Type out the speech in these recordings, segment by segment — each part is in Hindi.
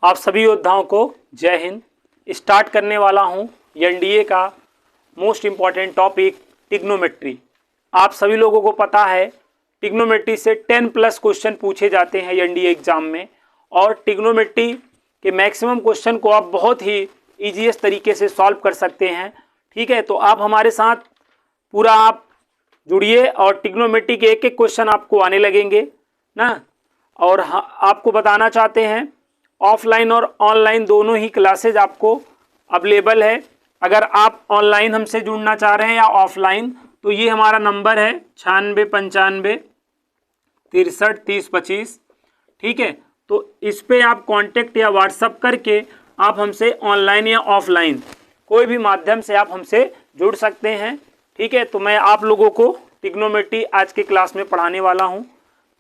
आप सभी योद्धाओं को जय हिंद। स्टार्ट करने वाला हूं एनडीए का मोस्ट इम्पॉर्टेंट टॉपिक ट्रिग्नोमेट्री। आप सभी लोगों को पता है ट्रिग्नोमेट्री से 10+ क्वेश्चन पूछे जाते हैं एनडीए एग्जाम में, और ट्रिग्नोमेट्री के मैक्सिमम क्वेश्चन को आप बहुत ही ईजीएस्ट तरीके से सॉल्व कर सकते हैं। ठीक है, तो आप हमारे साथ पूरा आप जुड़िए और ट्रिग्नोमेट्री के एक एक क्वेश्चन आपको आने लगेंगे ना। और आपको बताना चाहते हैं ऑफलाइन और ऑनलाइन दोनों ही क्लासेज आपको अवेलेबल है। अगर आप ऑनलाइन हमसे जुड़ना चाह रहे हैं या ऑफलाइन, तो ये हमारा नंबर है 9695 63 30 25। ठीक है, तो इस पे आप कांटेक्ट या व्हाट्सअप करके आप हमसे ऑनलाइन या ऑफलाइन कोई भी माध्यम से आप हमसे जुड़ सकते हैं। ठीक है, तो मैं आप लोगों को ट्रिग्नोमेट्री आज के क्लास में पढ़ाने वाला हूं,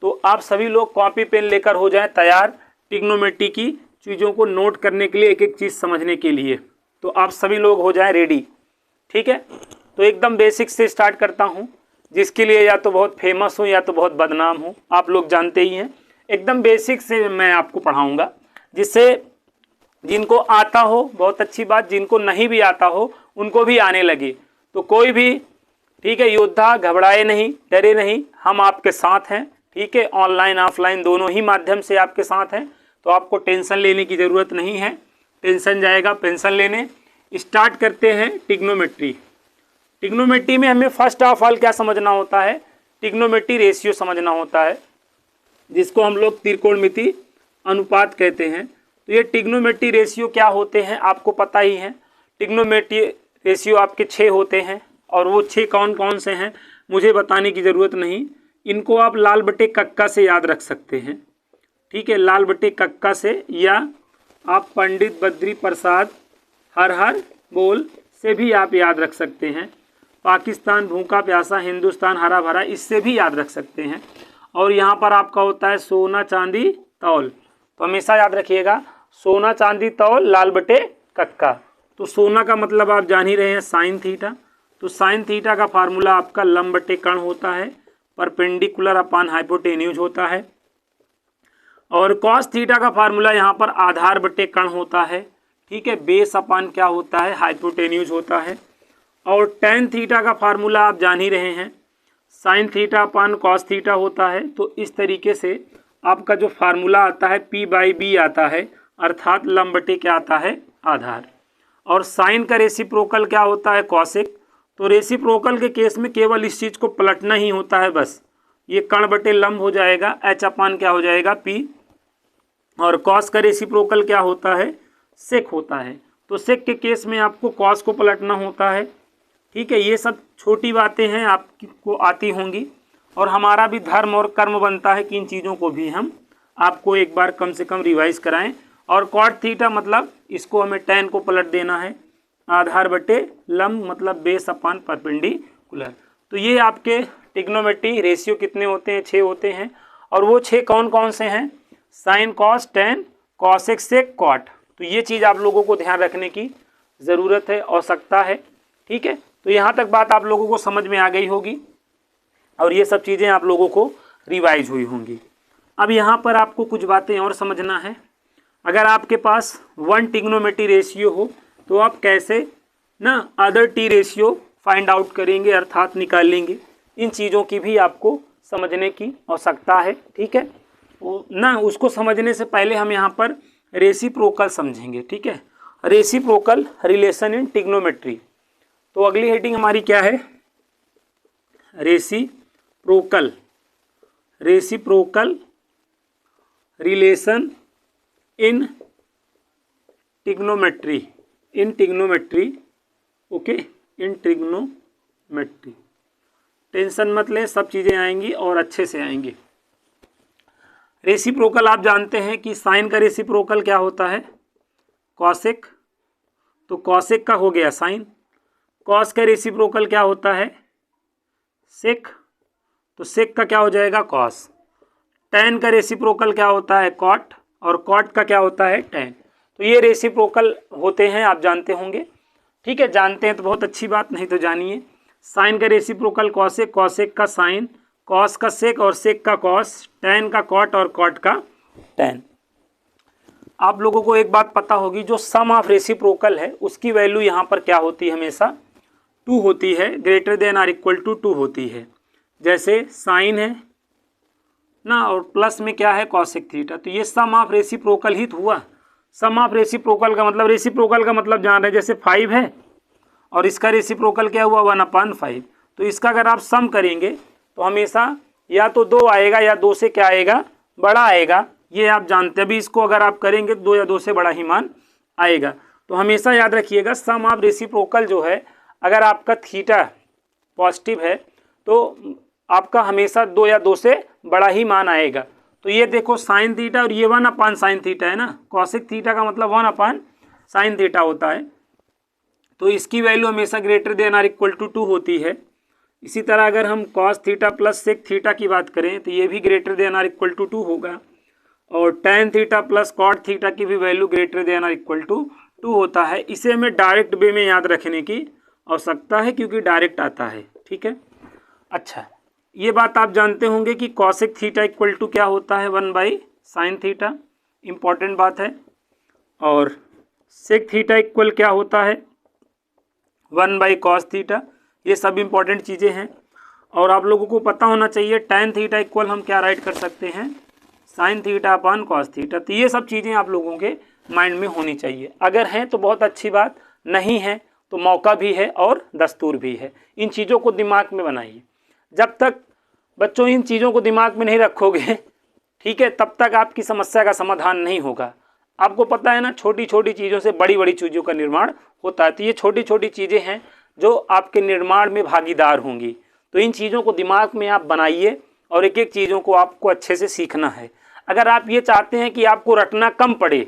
तो आप सभी लोग कॉपी पेन लेकर हो जाएं तैयार ट्रिग्नोमेट्री की चीज़ों को नोट करने के लिए, एक एक चीज़ समझने के लिए। तो आप सभी लोग हो जाएं रेडी। ठीक है, तो एकदम बेसिक से स्टार्ट करता हूं, जिसके लिए या तो बहुत फेमस हूं या तो बहुत बदनाम हूं, आप लोग जानते ही हैं। एकदम बेसिक से मैं आपको पढ़ाऊंगा, जिससे जिनको आता हो बहुत अच्छी बात, जिनको नहीं भी आता हो उनको भी आने लगे। तो कोई भी ठीक है योद्धा घबराए नहीं, डरे नहीं, हम आपके साथ हैं। ठीक है, ऑनलाइन ऑफलाइन दोनों ही माध्यम से आपके साथ हैं, तो आपको टेंशन लेने की ज़रूरत नहीं है। टेंशन जाएगा पेंशन लेने। स्टार्ट करते हैं ट्रिग्नोमेट्री। ट्रिग्नोमेट्री में हमें फर्स्ट ऑफ ऑल क्या समझना होता है, ट्रिग्नोमेट्री रेशियो समझना होता है, जिसको हम लोग त्रिकोणमिति अनुपात कहते हैं। तो ये ट्रिग्नोमेट्री रेशियो क्या होते हैं आपको पता ही है। ट्रिग्नोमेट्री रेशियो आपके 6 होते हैं, और वो 6 कौन कौन से हैं मुझे बताने की ज़रूरत नहीं। इनको आप लाल बटे कक्का से याद रख सकते हैं। ठीक है, लाल बटे कक्का से, या आप पंडित बद्री प्रसाद हर हर बोल से भी आप याद रख सकते हैं। पाकिस्तान भूखा प्यासा, हिंदुस्तान हरा भरा, इससे भी याद रख सकते हैं। और यहाँ पर आपका होता है सोना चांदी तौल, तो हमेशा याद रखिएगा सोना चांदी तौल लाल बटे कक्का। तो सोना का मतलब आप जान ही रहे हैं साइन थीटा, तो साइन थीटा का फार्मूला आपका लंब बटे कर्ण होता है, परपेंडिकुलर अपान हाइपोटेन्यूज होता है। और कॉस थीटा का फार्मूला यहाँ पर आधार बटे कर्ण होता है। ठीक है, बेस अपान क्या होता है, हाइपोटेन्यूज होता है। और टेन थीटा का फार्मूला आप जान ही रहे हैं, sine theta upon cos theta होता है। तो इस तरीके से आपका जो फार्मूला आता है P/B आता है, अर्थात लंब बटे क्या आता है, आधार। और साइन का रेसिप्रोकल क्या होता है, कॉसेक। तो रेसिप्रोकल के केस में केवल इस चीज़ को पलटना ही होता है, बस ये कर्ण बटे लंब हो जाएगा, H अपान क्या हो जाएगा, P। और कॉस का रेसिप्रोकल क्या होता है, सेक होता है। तो सेक के केस में आपको कॉस को पलटना होता है। ठीक है, ये सब छोटी बातें हैं, आपको आती होंगी, और हमारा भी धर्म और कर्म बनता है कि इन चीज़ों को भी हम आपको एक बार कम से कम रिवाइज कराएं। और कॉट थीटा मतलब इसको हमें टेन को पलट देना है, आधार बटे लंब मतलब बेस अपान परपेंडिकुलर। तो ये आपके ट्रिग्नोमेट्री रेशियो कितने होते हैं, 6 होते हैं। और वो 6 कौन कौन से हैं, sine cos tan cosec sec cot. तो ये चीज़ आप लोगों को ध्यान रखने की ज़रूरत है, आवश्यकता है। ठीक है, तो यहाँ तक बात आप लोगों को समझ में आ गई होगी, और ये सब चीज़ें आप लोगों को रिवाइज हुई होंगी। अब यहाँ पर आपको कुछ बातें और समझना है। अगर आपके पास 1 ट्रिग्नोमेट्री रेशियो हो, तो आप कैसे ना other T ratio find out करेंगे, अर्थात निकालेंगे। इन चीज़ों की भी आपको समझने की आवश्यकता है। ठीक है, ना उसको समझने से पहले हम यहाँ पर रेसिप्रोकल समझेंगे। ठीक है, रेसिप्रोकल रिलेशन इन ट्रिग्नोमेट्री। तो अगली हेडिंग हमारी क्या है, reciprocal, reciprocal relation in trigonometry, in trigonometry. Okay, in trigonometry tension मत लें, सब चीज़ें आएंगी और अच्छे से आएंगी। रेसिप्रोकल आप जानते हैं कि साइन का रेसिप्रोकल क्या होता है, कॉसेक। तो कॉसेक का हो गया साइन। कॉस का रेसिप्रोकल क्या होता है, सेक। तो सेक का क्या हो जाएगा, कॉस। टेन का रेसिप्रोकल क्या होता है, कॉट। और कॉट का क्या होता है, टेन। तो ये रेसिप्रोकल होते हैं, आप जानते होंगे। ठीक है, जानते हैं तो बहुत अच्छी बात, नहीं तो जानिए। साइन का रेसिप्रोकल कॉसेक, कॉसेक का साइन, कॉस का सेक और सेक का कॉस, टेन का कॉट और कॉट का टेन। आप लोगों को एक बात पता होगी, जो सम ऑफ रेसिप्रोकल है उसकी वैल्यू यहाँ पर क्या होती है, हमेशा 2 होती है, greater than or equal to 2 होती है। जैसे साइन है ना, और प्लस में क्या है, कॉसेक थीटा। तो ये सम ऑफ रेसिप्रोकल ही हुआ। सम ऑफ रेसिप्रोकल का मतलब, रेसिप्रोकल का मतलब जान रहे हैं, जैसे 5 है और इसका रेसिप्रोकल क्या हुआ, 1/5। तो इसका अगर आप सम करेंगे तो हमेशा या तो 2 आएगा या 2 से क्या आएगा, बड़ा आएगा। ये आप जानते हैं। अभी इसको अगर आप करेंगे 2 या 2 से बड़ा ही मान आएगा। तो हमेशा याद रखिएगा, सम ऑफ रेसिप्रोकल जो है, अगर आपका थीटा पॉजिटिव है तो आपका हमेशा 2 या 2 से बड़ा ही मान आएगा। तो ये देखो साइन थीटा और ये 1/sin थीटा है ना, कॉसेक थीटा का मतलब 1/sin थीटा होता है। तो इसकी वैल्यू हमेशा greater than or equal to 2 होती है। इसी तरह अगर हम cos theta plus sec theta की बात करें तो ये भी greater than or equal to 2 होगा। और tan theta plus cot theta की भी value greater than or equal to 2 होता है। इसे हमें डायरेक्ट वे में याद रखने की आवश्यकता है क्योंकि डायरेक्ट आता है। ठीक है, अच्छा ये बात आप जानते होंगे कि कॉसेक थीटा इक्वल टू क्या होता है, 1/sin थीटा, इम्पॉर्टेंट बात है। और सेक थीटा इक्वल क्या होता है, 1/cos थीटा। ये सब इम्पॉर्टेंट चीज़ें हैं और आप लोगों को पता होना चाहिए। tan थीटा इक्वल हम क्या राइट कर सकते हैं, sin theta upon cos theta. तो ये सब चीज़ें आप लोगों के माइंड में होनी चाहिए। अगर हैं तो बहुत अच्छी बात, नहीं है तो मौका भी है और दस्तूर भी है। इन चीज़ों को दिमाग में बनाइए। जब तक बच्चों इन चीज़ों को दिमाग में नहीं रखोगे, ठीक है, तब तक आपकी समस्या का समाधान नहीं होगा। आपको पता है ना, छोटी छोटी चीज़ों से बड़ी बड़ी चीज़ों का निर्माण होता है। तो ये छोटी छोटी चीज़ें हैं जो आपके निर्माण में भागीदार होंगी। तो इन चीज़ों को दिमाग में आप बनाइए और एक एक चीज़ों को आपको अच्छे से सीखना है। अगर आप ये चाहते हैं कि आपको रटना कम पड़े,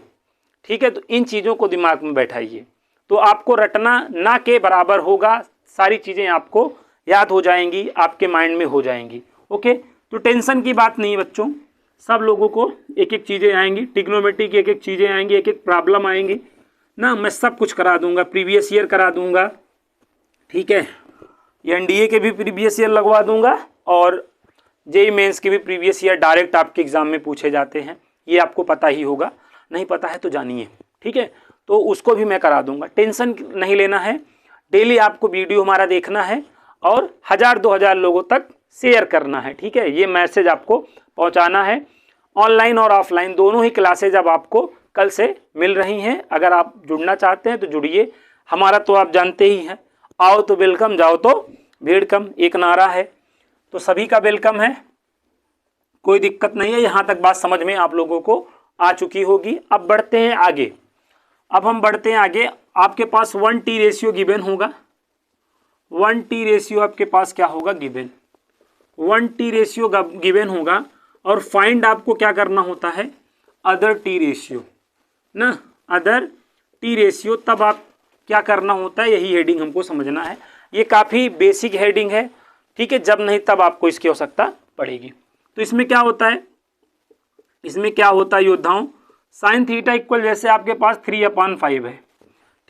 ठीक है, तो इन चीज़ों को दिमाग में बैठाइए, तो आपको रटना ना के बराबर होगा। सारी चीज़ें आपको याद हो जाएंगी, आपके माइंड में हो जाएंगी। ओके, तो टेंशन की बात नहीं है बच्चों, सब लोगों को एक एक चीज़ें आएंगी, ट्रिग्नोमेट्री की एक एक चीज़ें आएंगी, एक एक प्रॉब्लम आएंगी ना, मैं सब कुछ करा दूंगा, प्रीवियस ईयर करा दूंगा। ठीक है, एनडीए के भी प्रीवियस ईयर लगवा दूंगा और जेईई मेंस के भी प्रीवियस ईयर डायरेक्ट आपके एग्जाम में पूछे जाते हैं। ये आपको पता ही होगा, नहीं पता है तो जानिए। ठीक है, तो उसको भी मैं करा दूंगा, टेंशन नहीं लेना है। डेली आपको वीडियो हमारा देखना है और 1000-2000 लोगों तक शेयर करना है। ठीक है, ये मैसेज आपको पहुंचाना है। ऑनलाइन और ऑफलाइन दोनों ही क्लासेज अब आपको कल से मिल रही हैं। अगर आप जुड़ना चाहते हैं तो जुड़िए। हमारा तो आप जानते ही हैं, आओ तो वेलकम, जाओ तो भीड़ कम, एक नारा है, तो सभी का वेलकम है, कोई दिक्कत नहीं है। यहाँ तक बात समझ में आप लोगों को आ चुकी होगी। अब बढ़ते हैं आगे। अब हम बढ़ते हैं आगे। आपके पास 1T रेशियो गिवन होगा, 1T रेशियो आपके पास क्या होगा, गिवन, 1T रेशियो गिवन होगा। और फाइंड आपको क्या करना होता है, अदर टी रेशियो ना, अदर टी रेशियो। तब आप क्या करना होता है, यही हेडिंग हमको समझना है। ये काफ़ी बेसिक हेडिंग है। ठीक है, जब नहीं तब आपको इसकी आवश्यकता पड़ेगी। तो इसमें क्या होता है, इसमें क्या होता है योद्धाओं, साइन थीटा इक्वल, जैसे आपके पास 3/5 है।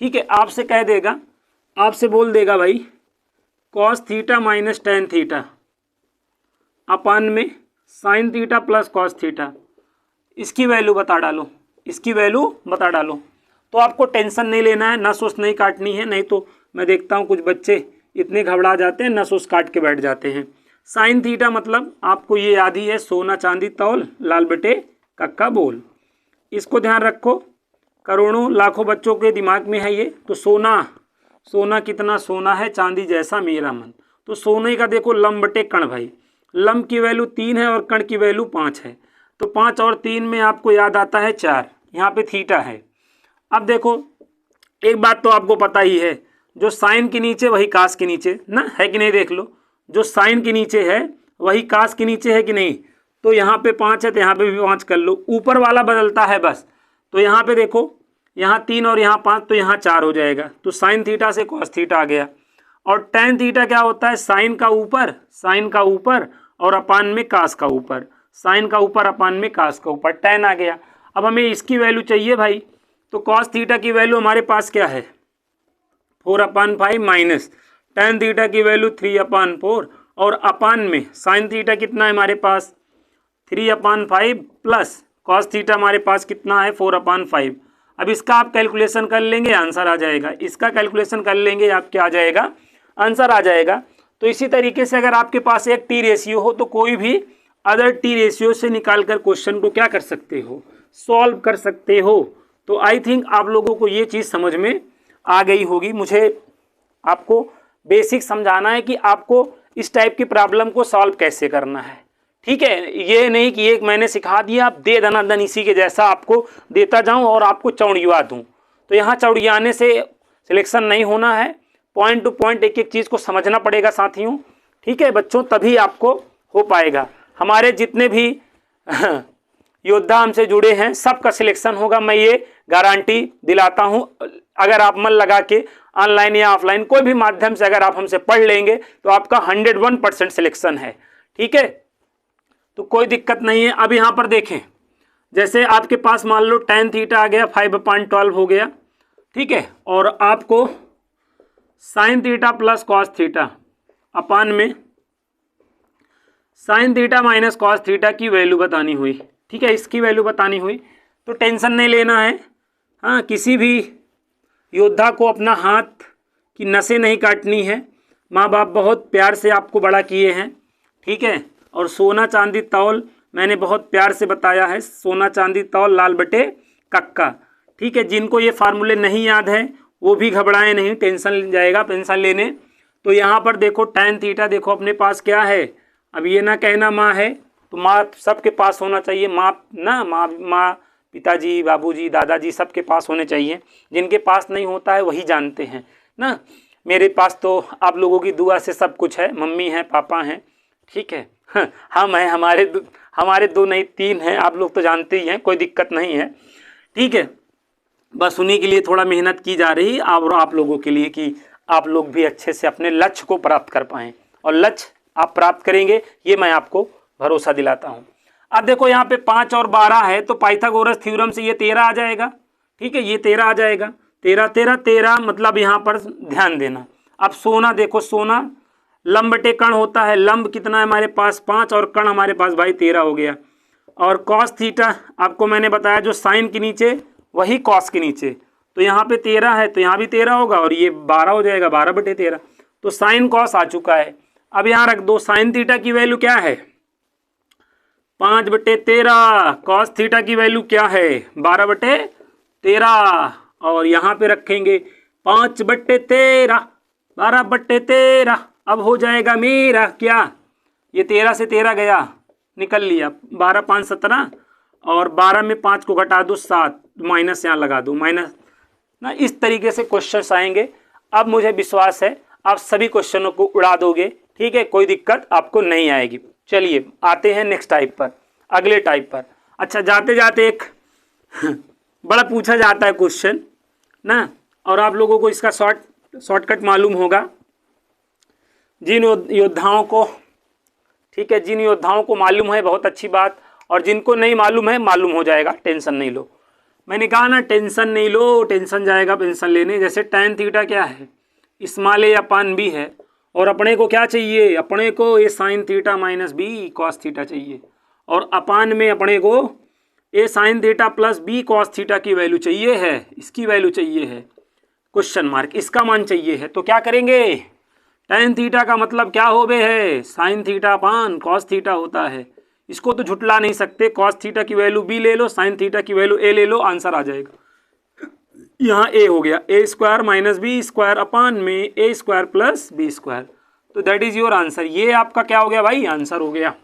ठीक है, आपसे कह देगा, आपसे बोल देगा भाई cos theta minus ten theta upon में sine theta plus cos theta, इसकी वैल्यू बता डालो, इसकी वैल्यू बता डालो। तो आपको टेंशन नहीं लेना है, नस उस नहीं काटनी है। नहीं तो मैं देखता हूँ कुछ बच्चे इतने घबरा जाते हैं, नस उस काट के बैठ जाते हैं। साइन थीटा मतलब आपको ये याद ही है, सोना चांदी तौल, लाल बटे कक्का बोल। इसको ध्यान रखो, करोड़ों लाखों बच्चों के दिमाग में है ये। तो सोना, सोना कितना सोना है, चांदी जैसा मेरा मन। तो सोने का देखो लम बटे कण भाई, लम की वैल्यू 3 है और कण की वैल्यू 5 है। तो 5 और 3 में आपको याद आता है 4, यहाँ पे थीटा है। अब देखो एक बात तो आपको पता ही है, जो साइन के नीचे वही कास के नीचे ना, है कि नहीं, देख लो, जो साइन के नीचे है वही कास के नीचे है कि नहीं। तो यहाँ पे 5 है तो यहाँ पे भी 5 कर लो, ऊपर वाला बदलता है बस। तो यहाँ पे देखो, यहाँ 3 और यहाँ 5, तो यहाँ 4 हो जाएगा। तो साइन थीटा से कॉस थीटा आ गया। और टेन थीटा क्या होता है, साइन का ऊपर, साइन का ऊपर और अपान में कास का ऊपर, साइन का ऊपर अपान में कास का ऊपर, टेन आ गया। अब हमें इसकी वैल्यू चाहिए भाई। तो कॉस थीटा की वैल्यू हमारे पास क्या है, 4/5 माइनस टेन थीटा की वैल्यू 3/4 और अपान में साइन थीटा कितना है हमारे पास, 3/5 प्लस कॉस थीटा हमारे पास कितना है 4/5। अब इसका आप कैलकुलेशन कर लेंगे आंसर आ जाएगा, इसका कैलकुलेशन कर लेंगे आप क्या आ जाएगा, आंसर आ जाएगा। तो इसी तरीके से अगर आपके पास एक टी रेशियो हो तो कोई भी अदर टी रेशियो से निकाल कर क्वेश्चन को क्या कर सकते हो, सॉल्व कर सकते हो। तो आई थिंक आप लोगों को ये चीज़ समझ में आ गई होगी। मुझे आपको बेसिक समझाना है कि आपको इस टाइप की प्रॉब्लम को सॉल्व कैसे करना है, ठीक है। ये नहीं कि एक मैंने सिखा दिया आप दे दनादन इसी के जैसा आपको देता जाऊं और आपको चौड़िया दूं, तो यहाँ चौड़ियाने से सिलेक्शन नहीं होना है। पॉइंट टू पॉइंट एक एक चीज़ को समझना पड़ेगा साथियों, ठीक है बच्चों, तभी आपको हो पाएगा। हमारे जितने भी योद्धा हमसे जुड़े हैं सबका सिलेक्शन होगा, मैं ये गारंटी दिलाता हूँ। अगर आप मन लगा के ऑनलाइन या ऑफलाइन कोई भी माध्यम से अगर आप हमसे पढ़ लेंगे तो आपका 101% सिलेक्शन है, ठीक है, तो कोई दिक्कत नहीं है। अब यहाँ पर देखें, जैसे आपके पास मान लो tan थीटा आ गया 5/12 हो गया, ठीक है, और आपको sin theta plus cos theta upon में sin theta minus cos theta की वैल्यू बतानी हुई, ठीक है, इसकी वैल्यू बतानी हुई। तो टेंशन नहीं लेना है, हाँ, किसी भी योद्धा को अपना हाथ की नसें नहीं काटनी है। माँ बाप बहुत प्यार से आपको बड़ा किए हैं, ठीक है, और सोना चांदी तौल मैंने बहुत प्यार से बताया है, सोना चांदी तौल लाल बटे कक्का, ठीक है। जिनको ये फार्मूले नहीं याद है वो भी घबराएं नहीं, टेंशन जाएगा पेंशन लेने। तो यहाँ पर देखो tan थीटा देखो अपने पास क्या है, अब ये ना कहना माँ है, तो माँ सबके पास होना चाहिए, माँ ना माँ पिताजी बाबूजी दादाजी सबके पास होने चाहिए। जिनके पास नहीं होता है वही जानते हैं ना। मेरे पास तो आप लोगों की दुआ से सब कुछ है, मम्मी है पापा हैं, ठीक है, हम हैं, हमारे दो नहीं 3 हैं, आप लोग तो जानते ही हैं, कोई दिक्कत नहीं है, ठीक है। बस उन्हीं के लिए थोड़ा मेहनत की जा रही और आप लोगों के लिए कि आप लोग भी अच्छे से अपने लक्ष्य को प्राप्त कर पाएँ, और लक्ष्य आप प्राप्त करेंगे ये मैं आपको भरोसा दिलाता हूँ। अब देखो यहाँ पे 5 और 12 है, तो पाइथागोरस थ्योरम से ये 13 आ जाएगा, ठीक है, ये 13 आ जाएगा, 13 मतलब यहाँ पर ध्यान देना। अब सोना देखो, सोना लंब बटे कण होता है, लंब कितना है हमारे पास 5 और कण हमारे पास भाई 13 हो गया। और कॉस थीटा आपको मैंने बताया जो साइन के नीचे वही कॉस के नीचे, तो यहाँ पे 13 है तो यहाँ भी 13 होगा और ये 12 हो जाएगा, 12/13, तो साइन कॉस आ चुका है। अब यहाँ रख दो, साइन थीटा की वैल्यू क्या है 5/13, कॉस थीटा की वैल्यू क्या है 12/13, और यहाँ पे रखेंगे 5/13, 12/13। अब हो जाएगा मेरा क्या, ये 13 से 13 गया, निकल लिया, 12 5 17, और 12 में 5 को घटा दो 7, माइनस यहाँ लगा दो, माइनस ना। इस तरीके से क्वेश्चंस आएंगे। अब मुझे विश्वास है आप सभी क्वेश्चनों को उड़ा दोगे, ठीक है, कोई दिक्कत आपको नहीं आएगी। चलिए आते हैं नेक्स्ट टाइप पर, अगले टाइप पर। अच्छा, जाते जाते एक बड़ा पूछा जाता है क्वेश्चन ना, और आप लोगों को इसका शॉर्टकट मालूम होगा। जिन योद्धाओं को, ठीक है, जिन योद्धाओं को मालूम है बहुत अच्छी बात, और जिनको नहीं मालूम है मालूम हो जाएगा, टेंशन नहीं लो। मैंने कहा ना टेंशन नहीं लो, टेंशन जाएगा पेंशन लेने। जैसे tan थीटा क्या है, स्मॉल a अपान b है, और अपने को क्या चाहिए, अपने को a sign theta minus b cos theta चाहिए, और अपान में अपने को a sign theta plus b cos theta की वैल्यू चाहिए है, इसकी वैल्यू चाहिए है, क्वेश्चन मार्क, इसका मान चाहिए है। तो क्या करेंगे, tan थीटा का मतलब क्या हो गए है sine theta upon cos theta होता है, इसको तो झुटला नहीं सकते। कॉस थीटा की वैल्यू b ले लो, साइन थीटा की वैल्यू a ले लो, आंसर आ जाएगा। यहाँ a हो गया a² minus B square upon में a² प्लस b², तो दैट इज योर आंसर। ये आपका क्या हो गया भाई, आंसर हो गया।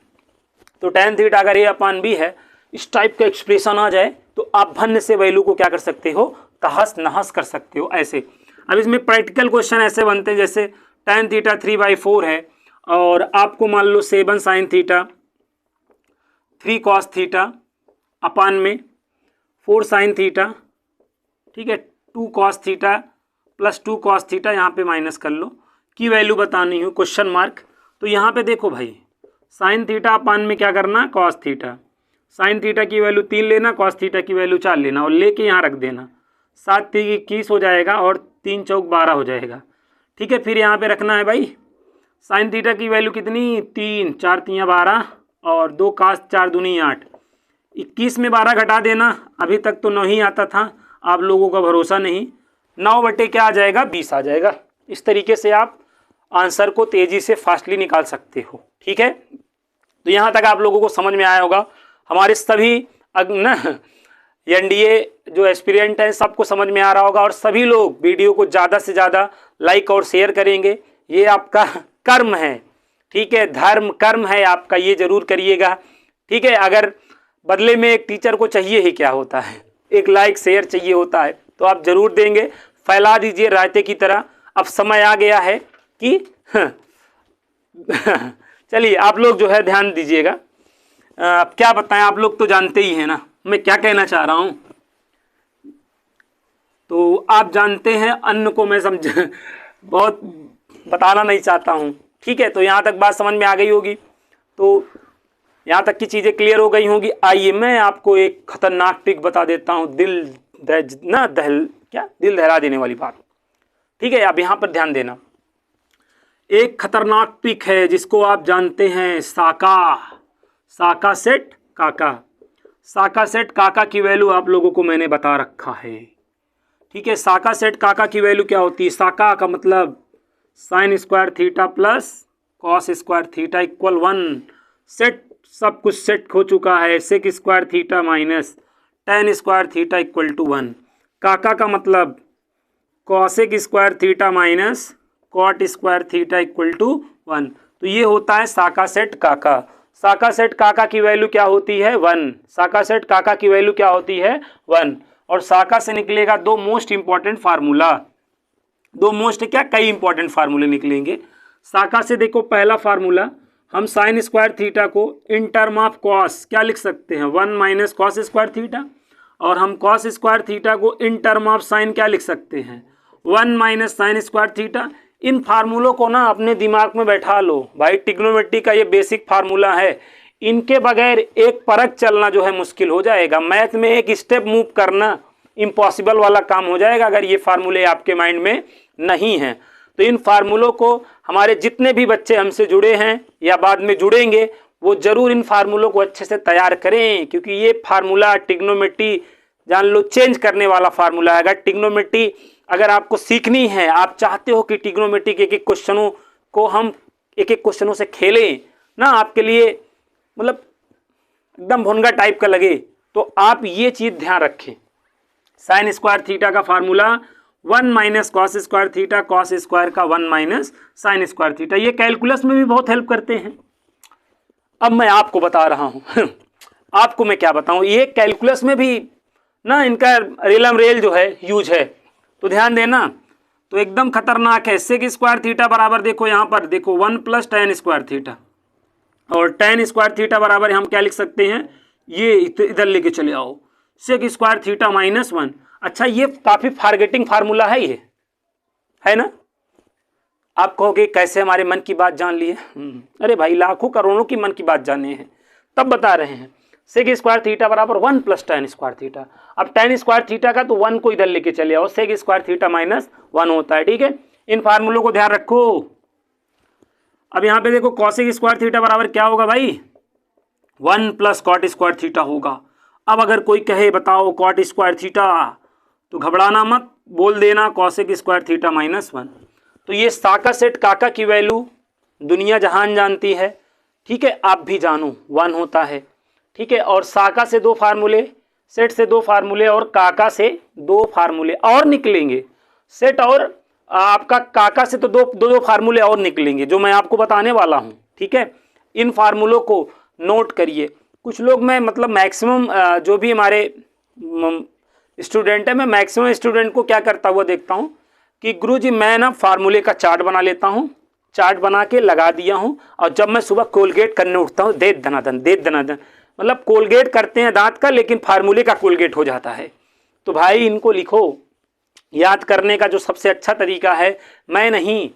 तो tan थीटा अगर a अपान b है, इस टाइप का एक्सप्रेशन आ जाए तो आप भन्न से वैल्यू को क्या कर सकते हो, तहस नहस कर सकते हो ऐसे। अब इसमें प्रैक्टिकल क्वेश्चन ऐसे बनते हैं, जैसे tan थीटा 3/4 है, और आपको मान लो 7 sine theta 3 cos theta upon में 4 साइन थीटा, ठीक है, 2 cos theta plus 2 cos theta, यहाँ पे माइनस कर लो, की वैल्यू बतानी हो, क्वेश्चन मार्क। तो यहाँ पे देखो भाई, साइन थीटा अपान में क्या करना, कॉस थीटा, साइन थीटा की वैल्यू 3 लेना, कॉस थीटा की वैल्यू 4 लेना, और लेके यहाँ रख देना, 7 3 21 हो जाएगा, और 3 चौक 12 हो जाएगा, ठीक है। फिर यहाँ पे रखना है भाई साइन थीटा की वैल्यू कितनी 3, 4 3 12, और 2 cos 4 दूनी 8, 21 में 12 घटा देना, अभी तक तो 9 ही आता था, आप लोगों का भरोसा नहीं। 9 बटे क्या आ जाएगा, 20 आ जाएगा। इस तरीके से आप आंसर को तेजी से फास्टली निकाल सकते हो। ठीक है, तो यहाँ तक आप लोगों को समझ में आया होगा। हमारे सभी एनडीए जो एस्पिरेंट हैं सबको समझ में आ रहा होगा, और सभी लोग वीडियो को ज़्यादा से ज़्यादा लाइक और शेयर करेंगे। ये आपका कर्म है, ठीक है, धर्म कर्म है आपका, ये जरूर करिएगा। ठीक है, अगर बदले में एक टीचर को चाहिए ही क्या होता है, एक लाइक शेयर चाहिए होता है, तो आप जरूर देंगे। फैला दीजिए रायते की तरह। अब समय आ गया है कि चलिए आप लोग जो है ध्यान दीजिएगा। अब क्या बताएं, आप लोग तो जानते ही हैं ना मैं क्या कहना चाह रहा हूं। तो आप जानते हैं, अन्न को मैं समझ बहुत बताना नहीं चाहता हूं। ठीक है, तो यहाँ तक बात समझ में आ गई होगी, तो यहाँ तक की चीज़ें क्लियर हो गई होंगी। आइए मैं आपको एक खतरनाक ट्रिक बता देता हूँ, दिल दहला देने वाली बात। ठीक है, आप यहाँ पर ध्यान देना। एक खतरनाक ट्रिक है जिसको आप जानते हैं, साका सेट काका। साका सेट काका की वैल्यू आप लोगों को मैंने बता रखा है। ठीक है, साका सेट काका की वैल्यू क्या होती है? साका का मतलब sine square theta plus cos square theta equal 1। Set सब कुछ सेट हो चुका है, sec square theta minus tan square theta equal to 1। काका का मतलब cosec square theta minus cot square theta equal to 1। तो ये होता है साका सेट काका। साका सेट काका की वैल्यू क्या होती है? 1। साका सेट काका की वैल्यू क्या होती है? 1। और साका से निकलेगा दो मोस्ट इंपॉर्टेंट फार्मूला। दो मोस्ट क्या, कई इंपॉर्टेंट फार्मूले निकलेंगे साका से। देखो पहला फार्मूला, हम साइन स्क्वायर थीटा को इन टर्म ऑफ कॉस क्या लिख सकते हैं? 1 माइनस कॉस स्क्वायर थीटा। और हम कॉस स्क्वायर थीटा को इन टर्म ऑफ साइन क्या लिख सकते हैं? 1 माइनस साइन स्क्वायर थीटा। इन फार्मूलों को ना अपने दिमाग में बैठा लो भाई, ट्रिग्नोमेट्री का ये बेसिक फार्मूला है। इनके बगैर एक परख चलना जो है मुश्किल हो जाएगा। मैथ में एक स्टेप मूव करना इम्पॉसिबल वाला काम हो जाएगा अगर ये फार्मूले आपके माइंड में नहीं हैं। तो इन फार्मूलों को हमारे जितने भी बच्चे हमसे जुड़े हैं या बाद में जुड़ेंगे, वो जरूर इन फार्मूलों को अच्छे से तैयार करें, क्योंकि ये फार्मूला ट्रिग्नोमेट्री जान लो चेंज करने वाला फार्मूला है। अगर ट्रिग्नोमेट्री अगर आपको सीखनी है, आप चाहते हो कि ट्रिग्नोमेट्री के एक एक क्वेश्चनों को हम एक एक क्वेश्चनों से खेलें ना, आपके लिए मतलब एकदम भुनगा टाइप का लगे, तो आप ये चीज़ ध्यान रखें। साइन स्क्वायर थीटा का formula 1 minus cos square theta, cos square का 1 माइनस साइन स्क्वायर थीटा। ये कैलकुलस में भी बहुत हेल्प करते हैं। अब मैं आपको बता रहा हूँ आपको मैं क्या बताऊँ, ये कैलकुलस में भी ना इनका रेलम रेल जो है यूज है, तो ध्यान देना। तो एकदम खतरनाक है। सेक स्क्वायर थीटा बराबर देखो यहाँ पर देखो 1 प्लस टेन स्क्वायर थीटा, और टेन स्क्वायर थीटा बराबर हम क्या लिख सकते हैं? ये इधर लेके चले आओ, सेक स्क्वायर थीटा माइनस 1। अच्छा, ये काफ़ी फारगेटिंग फार्मूला है, ये है ना। आप कहोगे कैसे हमारे मन की बात जान लिए? अरे भाई, लाखों करोड़ों की मन की बात जाने हैं तब बता रहे हैं। सेक स्क्वायर थीटा बराबर 1 प्लस टेन स्क्वायर थीटा। अब टेन स्क्वायर थीटा का तो 1 को इधर लेके चले आओ, सेक स्क्वायर थीटा माइनस 1 होता है। ठीक है, इन फार्मूलों को ध्यान रखो। अब यहाँ पे देखो कॉसेक स्क्वायर थीटा बराबर क्या होगा भाई? 1 प्लस कॉट स्क्वायर थीटा होगा। अब अगर कोई कहे बताओ कॉट स्क्वायर थीटा, तो घबराना मत, बोल देना कॉसेक स्क्वायर थीटा माइनस 1। तो ये साका सेट काका की वैल्यू दुनिया जहान जानती है। ठीक है, आप भी जानो 1 होता है। ठीक है, और साका से 2 फार्मूले, सेट से 2 फार्मूले और काका से 2 फार्मूले और निकलेंगे। सेट और आपका काका से तो दो फार्मूले और निकलेंगे जो मैं आपको बताने वाला हूँ। ठीक है, इन फार्मूलों को नोट करिए। कुछ लोग मैं मतलब मैक्सिमम जो भी हमारे स्टूडेंट है, मैं मैक्सिमम स्टूडेंट को क्या करता हुआ देखता हूँ कि गुरुजी मैं ना फार्मूले का चार्ट बना लेता हूँ, चार्ट बना के लगा दिया हूँ, और जब मैं सुबह कोलगेट करने उठता हूँ दे दनादन मतलब कोलगेट करते हैं दांत का, लेकिन फार्मूले का कोलगेट हो जाता है। तो भाई इनको लिखो। याद करने का जो सबसे अच्छा तरीका है मैं नहीं,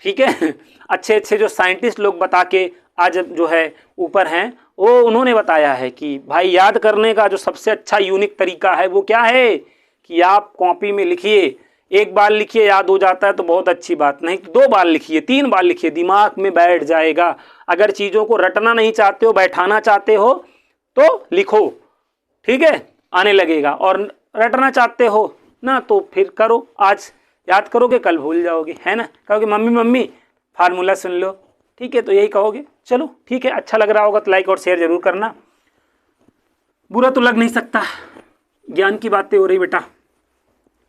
ठीक है, अच्छे जो साइंटिस्ट लोग बता के आज जो है ऊपर हैं, वो उन्होंने बताया है कि भाई याद करने का जो सबसे अच्छा यूनिक तरीका है वो क्या है कि आप कॉपी में लिखिए। एक बार लिखिए याद हो जाता है तो बहुत अच्छी बात, नहीं तो 2 बार लिखिए, 3 बार लिखिए, दिमाग में बैठ जाएगा। अगर चीज़ों को रटना नहीं चाहते हो, बैठाना चाहते हो तो लिखो, ठीक है, आने लगेगा। और रटना चाहते हो ना तो फिर करो, आज याद करोगे कल भूल जाओगे, है ना। कहोगे मम्मी मम्मी फार्मूला सुन लो, ठीक है, तो यही कहोगे। चलो ठीक है, अच्छा लग रहा होगा तो लाइक और शेयर जरूर करना, बुरा तो लग नहीं सकता, ज्ञान की बातें हो रही बेटा,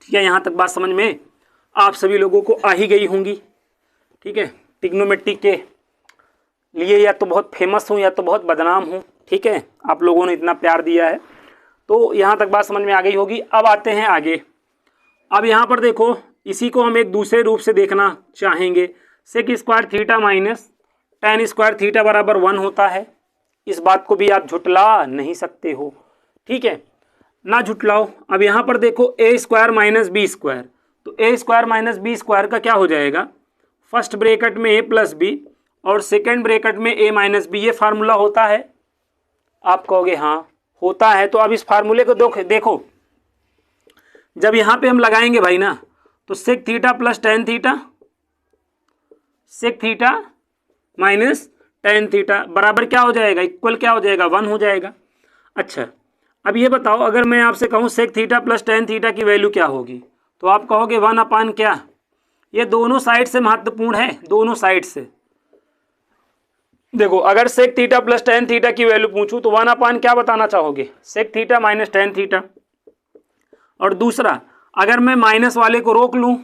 ठीक है। यहाँ तक बात समझ में आप सभी लोगों को आ ही गई होंगी, ठीक है। ट्रिग्नोमेट्री के लिए या तो बहुत फेमस हूँ या तो बहुत बदनाम हूँ, ठीक है। आप लोगों ने इतना प्यार दिया है, तो यहाँ तक बात समझ में आ गई होगी। अब आते हैं आगे। अब यहाँ पर देखो, इसी को हम एक दूसरे रूप से देखना चाहेंगे। Sec square theta minus tan square theta बराबर 1 होता है। इस बात को भी आप झुटला नहीं सकते हो, ठीक है, ना झुटलाओ। अब यहाँ पर देखो ए स्क्वायर माइनस बी स्क्वायर, तो ए स्क्वायर माइनस बी स्क्वायर का क्या हो जाएगा, फर्स्ट ब्रैकेट में ए प्लस बी और सेकेंड ब्रैकेट में ए माइनस बी, ये फार्मूला होता है। आप कहोगे हाँ होता है। तो अब इस फार्मूले को देखो, जब यहाँ पे हम लगाएंगे भाई ना, तो sec theta plus ten theta, sec theta minus ten theta बराबर क्या हो जाएगा, इक्वल क्या हो जाएगा, 1 हो जाएगा। अच्छा, अब ये बताओ, अगर मैं आपसे कहूँ sec theta plus ten theta की वैल्यू क्या होगी, तो आप कहोगे 1 अपान क्या, ये दोनों साइड से महत्वपूर्ण है, दोनों साइड से। देखो, अगर sec theta plus ten theta की वैल्यू पूछूं तो 1 अपान क्या बताना चाहोगे, sec theta minus ten theta. और दूसरा, अगर मैं माइनस वाले को रोक लूं,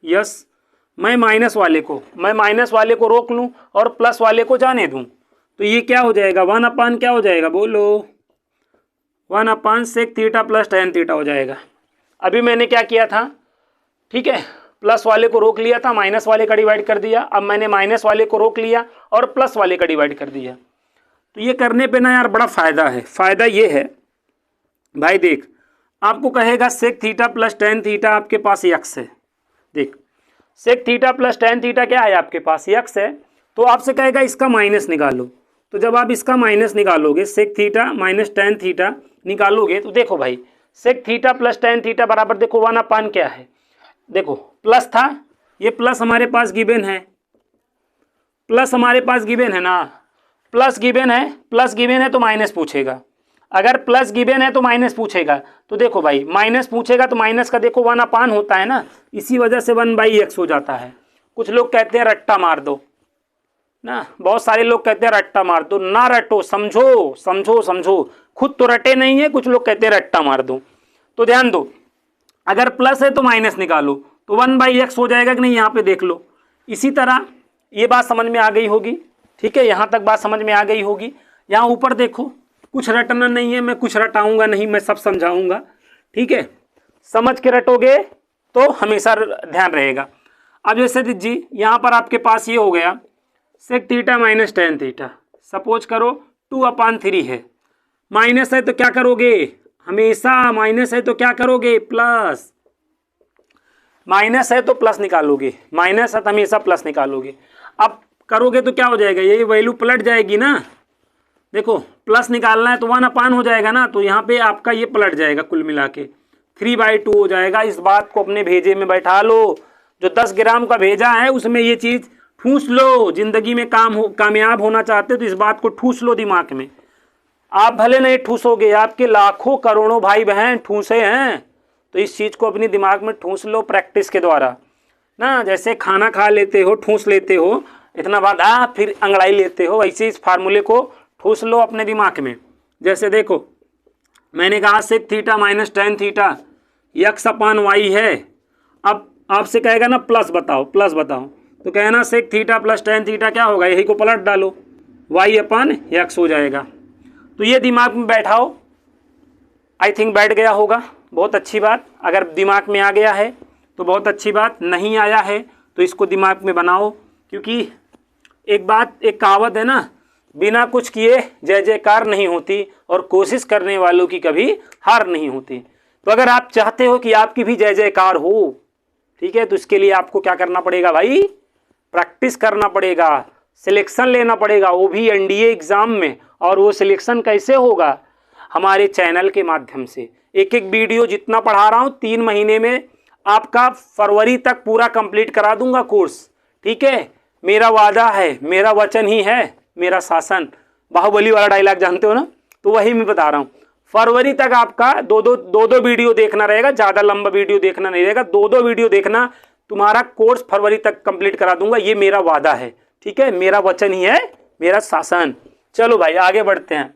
यस, मैं माइनस वाले को रोक लूं और प्लस वाले को जाने दूं, तो ये क्या हो जाएगा, 1 अपान क्या हो जाएगा, बोलो, 1 upon sec theta plus ten theta हो जाएगा। अभी मैंने क्या किया था, ठीक है, प्लस वाले को रोक लिया था, माइनस वाले का डिवाइड कर दिया। अब मैंने माइनस वाले को रोक लिया और प्लस वाले का डिवाइड कर दिया। तो ये करने पे ना यार बड़ा फ़ायदा है। फ़ायदा ये है भाई, देख, आपको कहेगा sec theta plus ten theta आपके पास यक्स है। देख, sec theta plus ten theta क्या है आपके पास, यक्स है। तो आपसे कहेगा इसका माइनस निकालो। तो जब आप इसका माइनस निकालोगे, sec theta minus ten theta निकालोगे, तो देखो भाई, sec theta plus ten theta बराबर देखो 1 अपान क्या है, देखो प्लस था, ये प्लस हमारे पास गिवन है, प्लस हमारे पास गिवन है ना, प्लस गिवन है, प्लस गिवन है तो माइनस पूछेगा। अगर प्लस गिवन है तो माइनस पूछेगा। तो देखो भाई, माइनस पूछेगा तो माइनस का देखो 1 अपान होता है ना, इसी वजह से 1/x हो जाता है। कुछ लोग कहते हैं रट्टा मार दो ना, बहुत सारे लोग कहते हैं रट्टा मार दो, ना रटो, समझो समझो समझो, खुद तो रटे नहीं है, कुछ लोग कहते हैं रट्टा मार दो। तो ध्यान दो, अगर प्लस है तो माइनस निकालो, तो 1/x हो जाएगा कि नहीं, यहाँ पे देख लो। इसी तरह ये बात समझ में आ गई होगी, ठीक है, यहाँ तक बात समझ में आ गई होगी। यहाँ ऊपर देखो, कुछ रटना नहीं है, मैं कुछ रटाऊंगा नहीं, मैं सब समझाऊंगा, ठीक है, समझ के रटोगे तो हमेशा ध्यान रहेगा। अब जैसे जी यहाँ पर आपके पास ये हो गया sec theta minus ten theta, suppose करो 2 अपान 3 है, माइनस है तो क्या करोगे, हमेशा माइनस है तो क्या करोगे, प्लस, माइनस है तो प्लस निकालोगे, माइनस है तो हमेशा प्लस निकालोगे। अब करोगे तो क्या हो जाएगा, यही वैल्यू पलट जाएगी ना, देखो प्लस निकालना है तो 1 अपान हो जाएगा ना, तो यहाँ पे आपका ये पलट जाएगा, कुल मिला के 3/2 हो जाएगा। इस बात को अपने भेजे में बैठा लो, जो 10 ग्राम का भेजा है उसमें ये चीज़ ठूस लो। जिंदगी में कामयाब होना चाहते हो तो इस बात को ठूस लो दिमाग में। आप भले नहीं ठूसोगे, आपके लाखों करोड़ों भाई बहन ठूसे हैं, तो इस चीज़ को अपने दिमाग में ठूस लो प्रैक्टिस के द्वारा ना। जैसे खाना खा लेते हो, ठूस लेते हो, इतना बाद फिर अंगड़ाई लेते हो, वैसे इस फार्मूले को ठूस लो अपने दिमाग में। जैसे देखो, मैंने कहा sec theta minus ten theta x upon y है। अब आपसे कहेगा ना प्लस बताओ, प्लस बताओ, तो कहना sec theta plus ten theta क्या होगा, यही को पलट डालो, वाई अपान यक्स हो जाएगा। तो ये दिमाग में बैठाओ, आई थिंक बैठ गया होगा, बहुत अच्छी बात। अगर दिमाग में आ गया है तो बहुत अच्छी बात, नहीं आया है तो इसको दिमाग में बनाओ, क्योंकि एक बात, एक कहावत है ना, बिना कुछ किए जय जयकार नहीं होती और कोशिश करने वालों की कभी हार नहीं होती। तो अगर आप चाहते हो कि आपकी भी जय जयकार हो, ठीक है, तो इसके लिए आपको क्या करना पड़ेगा भाई, प्रैक्टिस करना पड़ेगा, सिलेक्शन लेना पड़ेगा, वो भी एनडीए एग्ज़ाम में। और वो सिलेक्शन कैसे होगा, हमारे चैनल के माध्यम से। एक एक वीडियो जितना पढ़ा रहा हूँ 3 महीने में आपका फरवरी तक पूरा कंप्लीट करा दूंगा कोर्स, ठीक है, मेरा वादा है, मेरा वचन ही है मेरा शासन। बाहुबली वाला डायलॉग जानते हो ना, तो वही मैं बता रहा हूँ, फरवरी तक आपका दो दो वीडियो देखना रहेगा, ज़्यादा लंबा वीडियो देखना नहीं रहेगा, दो वीडियो देखना। तुम्हारा कोर्स फरवरी तक कंप्लीट करा दूंगा, ये मेरा वादा है, ठीक है, मेरा वचन ही है, मेरा शासन। चलो भाई आगे बढ़ते हैं।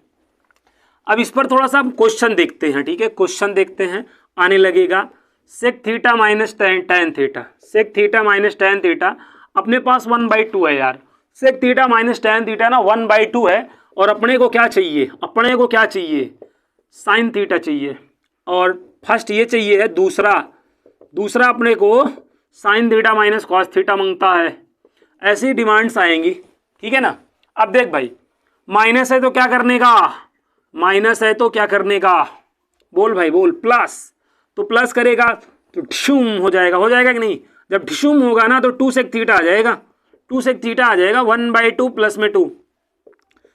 अब इस पर थोड़ा सा हम क्वेश्चन देखते हैं, ठीक है, क्वेश्चन देखते हैं, आने लगेगा। Sec theta minus ten theta, sec theta minus ten theta, अपने पास 1/2 है यार। Sec theta minus ten theta ना 1/2 है, और अपने को क्या चाहिए, अपने को क्या चाहिए, साइन थीटा चाहिए। और फर्स्ट ये चाहिए है, दूसरा अपने को sign theta minus cos theta मांगता है। ऐसी डिमांड्स आएंगी, ठीक है ना। अब देख भाई, माइनस है तो क्या करने का, माइनस है तो क्या करने का, बोल भाई बोल। प्लस, तो प्लस करेगा तो ढिशुम हो जाएगा कि नहीं। जब ढिशुम होगा ना तो 2 सेक थीटा आ जाएगा, 2 सेक थीटा आ जाएगा, 1/2 प्लस में 2।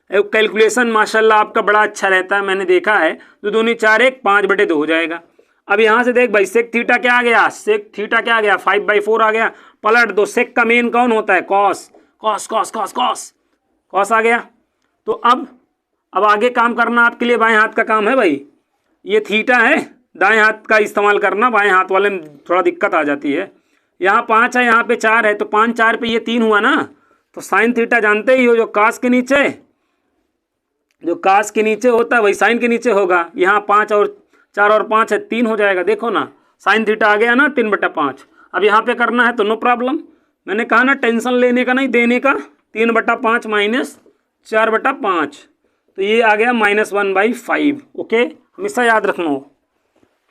कैलकुलेशन माशाल्लाह आपका बड़ा अच्छा रहता है, मैंने देखा है। तो 2 × 4 = 5/2 हो जाएगा। अब यहाँ से देख भाई, सेक थीटा क्या आ गया, सेक थीटा क्या आ गया, 5/4 आ गया। पलट दो, सेक का मेन कौन होता है, cos, cos cos cos cos, cos आ गया। तो अब आगे काम करना आपके लिए बाएं हाथ का काम है भाई। ये थीटा है, दाएं हाथ का इस्तेमाल करना, बाएं हाथ वाले में थोड़ा दिक्कत आ जाती है। यहाँ 5 है, यहाँ पे 4 है, तो 5 4 पे ये 3 हुआ ना। तो साइन थीटा जानते ही हो, जो कास के नीचे होता है वही साइन के नीचे होगा। यहाँ 5 और 4 और 5 है, 3 हो जाएगा। देखो ना, साइन थीटा आ गया ना 3/5। अब यहाँ पे करना है तो नो प्रॉब्लम। मैंने कहा ना, टेंशन लेने का नहीं, देने का। 3/5 माइनस 4/5, तो ये आ गया -1/5। ओके, हमेशा याद रखना,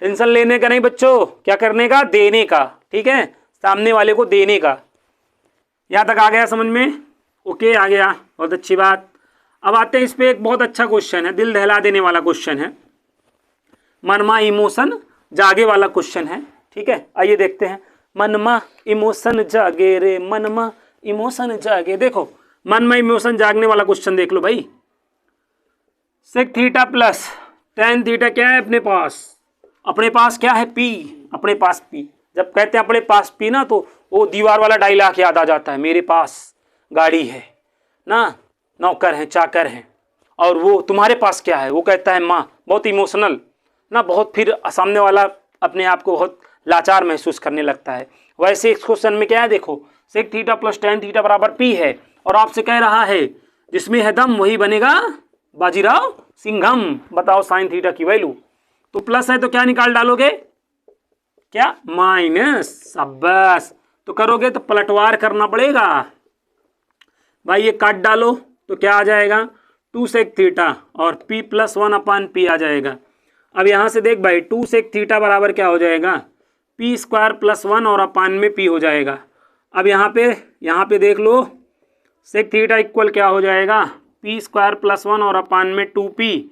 टेंशन लेने का नहीं बच्चों, क्या करने का, देने का, ठीक है, सामने वाले को देने का। यहाँ तक आ गया समझ में, ओके, आ गया, बहुत अच्छी बात। अब आते हैं इस पे, एक बहुत अच्छा क्वेश्चन है, दिल दहला देने वाला क्वेश्चन है, मनमा इमोशन जागे वाला क्वेश्चन है, ठीक है। आइए देखते हैं। मनमा इमोशन जागे रे, मनमा इमोशन जागे। देखो, मनमा इमोशन जागने वाला क्वेश्चन देख लो भाई। Sec theta plus ten theta क्या है अपने पास क्या है, पी, अपने पास पी। जब कहते हैं अपने पास पी ना, तो वो दीवार वाला डायलॉग याद आ जाता है, मेरे पास गाड़ी है ना, नौकर हैं, चाकर हैं, और वो तुम्हारे पास क्या है, वो कहता है माँ। बहुत इमोशनल ना, बहुत, फिर सामने वाला अपने आप को बहुत लाचार महसूस करने लगता है। वैसे इस क्वेश्चन में क्या है, देखो, sec theta plus ten theta बराबर पी है, और आपसे कह रहा है जिसमें है दम वही बनेगा बाजीराव सिंघम। बताओ साइन थीटा की वैल्यू। तो प्लस है तो क्या निकाल डालोगे, क्या, माइनस। शाबाश, तो करोगे तो पलटवार करना पड़ेगा भाई। ये काट डालो तो क्या आ जाएगा, 2 सेक थीटा और p + 1/p आ जाएगा। अब यहाँ से देख भाई, 2 सेक थीटा बराबर क्या हो जाएगा, p² + 1 और अपान में p हो जाएगा। अब यहाँ पे देख लो, सेक थीटा इक्वल क्या हो जाएगा, p² + 1 और अपान में 2p,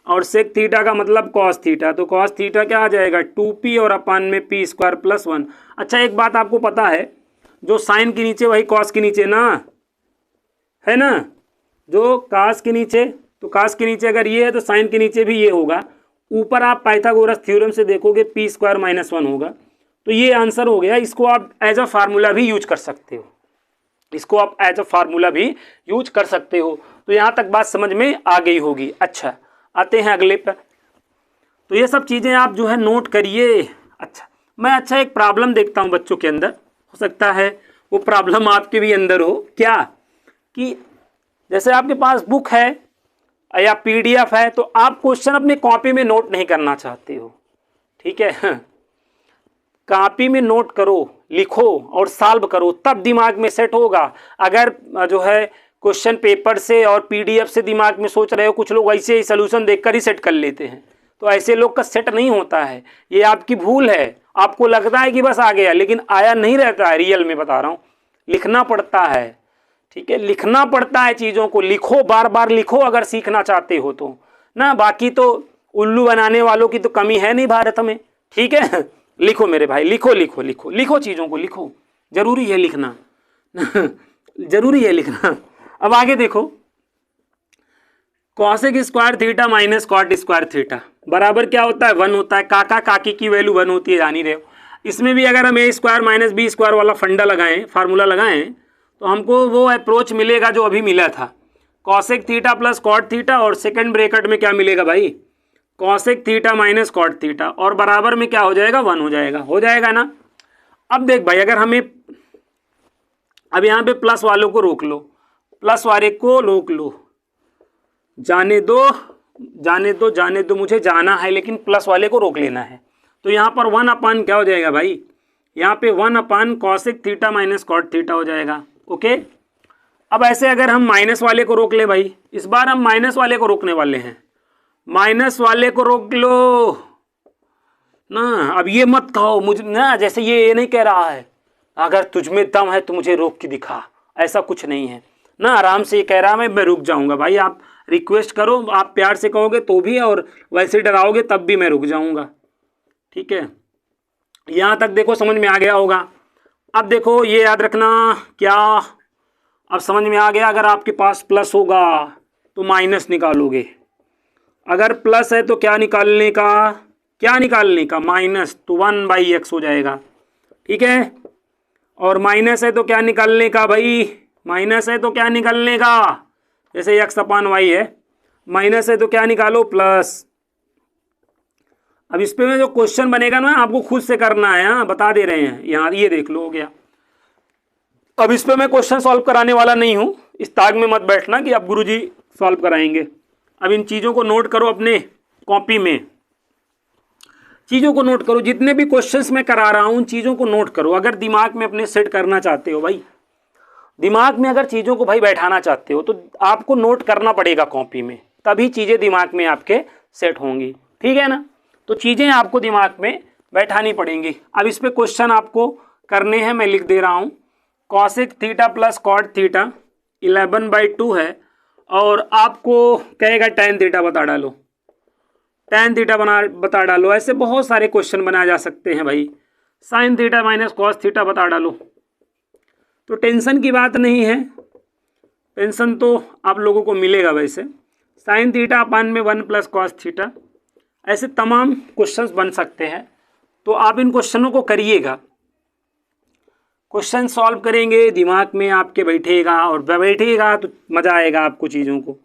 और सेक थीटा का मतलब कॉस थीटा, तो कॉस थीटा क्या आ जाएगा, 2p और अपान में p² + 1। अच्छा, एक बात आपको पता है, जो साइन के नीचे वही कॉस के नीचे ना, है ना, जो कास के नीचे, तो कास के नीचे अगर ये है तो साइन के नीचे भी ये होगा। ऊपर आप पाइथागोरस थ्योरम से देखोगे p² - 1 होगा। तो ये आंसर हो गया। इसको आप एज अ फार्मूला भी यूज कर सकते हो, इसको आप एज अ फार्मूला भी यूज कर सकते हो। तो यहाँ तक बात समझ में आ गई होगी। अच्छा, आते हैं अगले पर। तो ये सब चीज़ें आप जो है नोट करिए। अच्छा, मैं एक प्रॉब्लम देखता हूँ बच्चों के अंदर, हो सकता है वो प्रॉब्लम आपके भी अंदर हो। क्या कि जैसे आपके पास बुक है या PDF है, तो आप क्वेश्चन अपनी कॉपी में नोट नहीं करना चाहते हो, ठीक है। कॉपी में नोट करो, लिखो और सॉल्व करो, तब दिमाग में सेट होगा। अगर जो है क्वेश्चन पेपर से और PDF से दिमाग में सोच रहे हो, कुछ लोग ऐसे ही सोल्यूशन देखकर ही सेट कर लेते हैं, तो ऐसे लोग का सेट नहीं होता है। ये आपकी भूल है। आपको लगता है कि बस आ गया, लेकिन आया नहीं रहता है। रियल में बता रहा हूँ, लिखना पड़ता है, ठीक है, लिखना पड़ता है। चीज़ों को लिखो, बार बार लिखो अगर सीखना चाहते हो तो ना। बाकी तो उल्लू बनाने वालों की तो कमी है नहीं भारत में, ठीक है। लिखो मेरे भाई, लिखो लिखो लिखो लिखो, चीज़ों को लिखो, जरूरी है लिखना जरूरी है लिखना। अब आगे देखो, cosec square theta minus cot square theta बराबर क्या होता है, 1 होता है। काका काकी की वैल्यू 1 होती है, जान ही रहे हो। इसमें भी अगर हम a² - b² वाला फंडा लगाएं, फार्मूला लगाएं, तो हमको वो अप्रोच मिलेगा जो अभी मिला था, cosec theta plus cot theta, और सेकंड ब्रैकेट में क्या मिलेगा भाई, cosec theta minus cot theta, और बराबर में क्या हो जाएगा, 1 हो जाएगा ना। अब देख भाई, अगर हमें अब यहाँ पे प्लस वालों को रोक लो, प्लस वाले को रोक लो, जाने दो, मुझे जाना है लेकिन प्लस वाले को रोक लेना है। तो यहाँ पर 1 अपान क्या हो जाएगा भाई, यहाँ पे 1 upon cosec theta minus cot theta हो जाएगा। ओके, अब ऐसे अगर हम माइनस वाले को रोक ले भाई, इस बार हम माइनस वाले को रोकने वाले हैं, माइनस वाले को रोक लो ना। अब ये मत कहो मुझे ना, जैसे ये नहीं कह रहा है अगर तुझ में दम है तो मुझे रोक के दिखा, ऐसा कुछ नहीं है ना। आराम से ये कह रहा है मैं रुक जाऊंगा भाई। आप रिक्वेस्ट करो, आप प्यार से कहोगे तो भी, और वैसे डराओगे तब भी मैं रुक जाऊंगा। ठीक है, यहाँ तक देखो समझ में आ गया होगा। अब देखो ये याद रखना, क्या अब समझ में आ गया, अगर आपके पास प्लस होगा तो माइनस निकालोगे, अगर प्लस है तो क्या निकालने का, माइनस, तो 1/x हो जाएगा। ठीक है, और माइनस है तो क्या निकालने का भाई, माइनस है तो क्या निकालने का, जैसे x अपान वाई है, माइनस है तो क्या निकालो, प्लस। अब इस पे में जो क्वेश्चन बनेगा ना आपको खुद से करना है, हाँ बता दे रहे हैं, यहाँ ये देख लो, हो गया। अब इस पे मैं क्वेश्चन सॉल्व कराने वाला नहीं हूँ, इस ताक में मत बैठना कि अब गुरुजी सॉल्व कराएंगे। अब इन चीज़ों को नोट करो अपने कॉपी में, चीज़ों को नोट करो, जितने भी क्वेश्चंस मैं करा रहा हूँ उन चीज़ों को नोट करो। अगर दिमाग में अपने सेट करना चाहते हो भाई, दिमाग में अगर चीज़ों को भाई बैठाना चाहते हो तो आपको नोट करना पड़ेगा कॉपी में, तभी चीज़ें दिमाग में आपके सेट होंगी। ठीक है ना, तो चीज़ें आपको दिमाग में बैठानी पड़ेंगी। अब इस पर क्वेश्चन आपको करने हैं, मैं लिख दे रहा हूँ। Cosec theta plus cot theta 11/2 है, और आपको कहेगा tan थीटा बता डालो, tan थीटा बता डालो। ऐसे बहुत सारे क्वेश्चन बनाए जा सकते हैं भाई। Sign theta minus cos theta बता डालो। तो टेंशन की बात नहीं है, पेंशन तो आप लोगों को मिलेगा वैसे। साइन थीटा अपान में 1 प्लस कॉस थीटा, ऐसे तमाम क्वेश्चंस बन सकते हैं। तो आप इन क्वेश्चनों को करिएगा, क्वेश्चन सॉल्व करेंगे, दिमाग में आपके बैठेगा, और बैठेगा तो मज़ा आएगा आपको चीज़ों को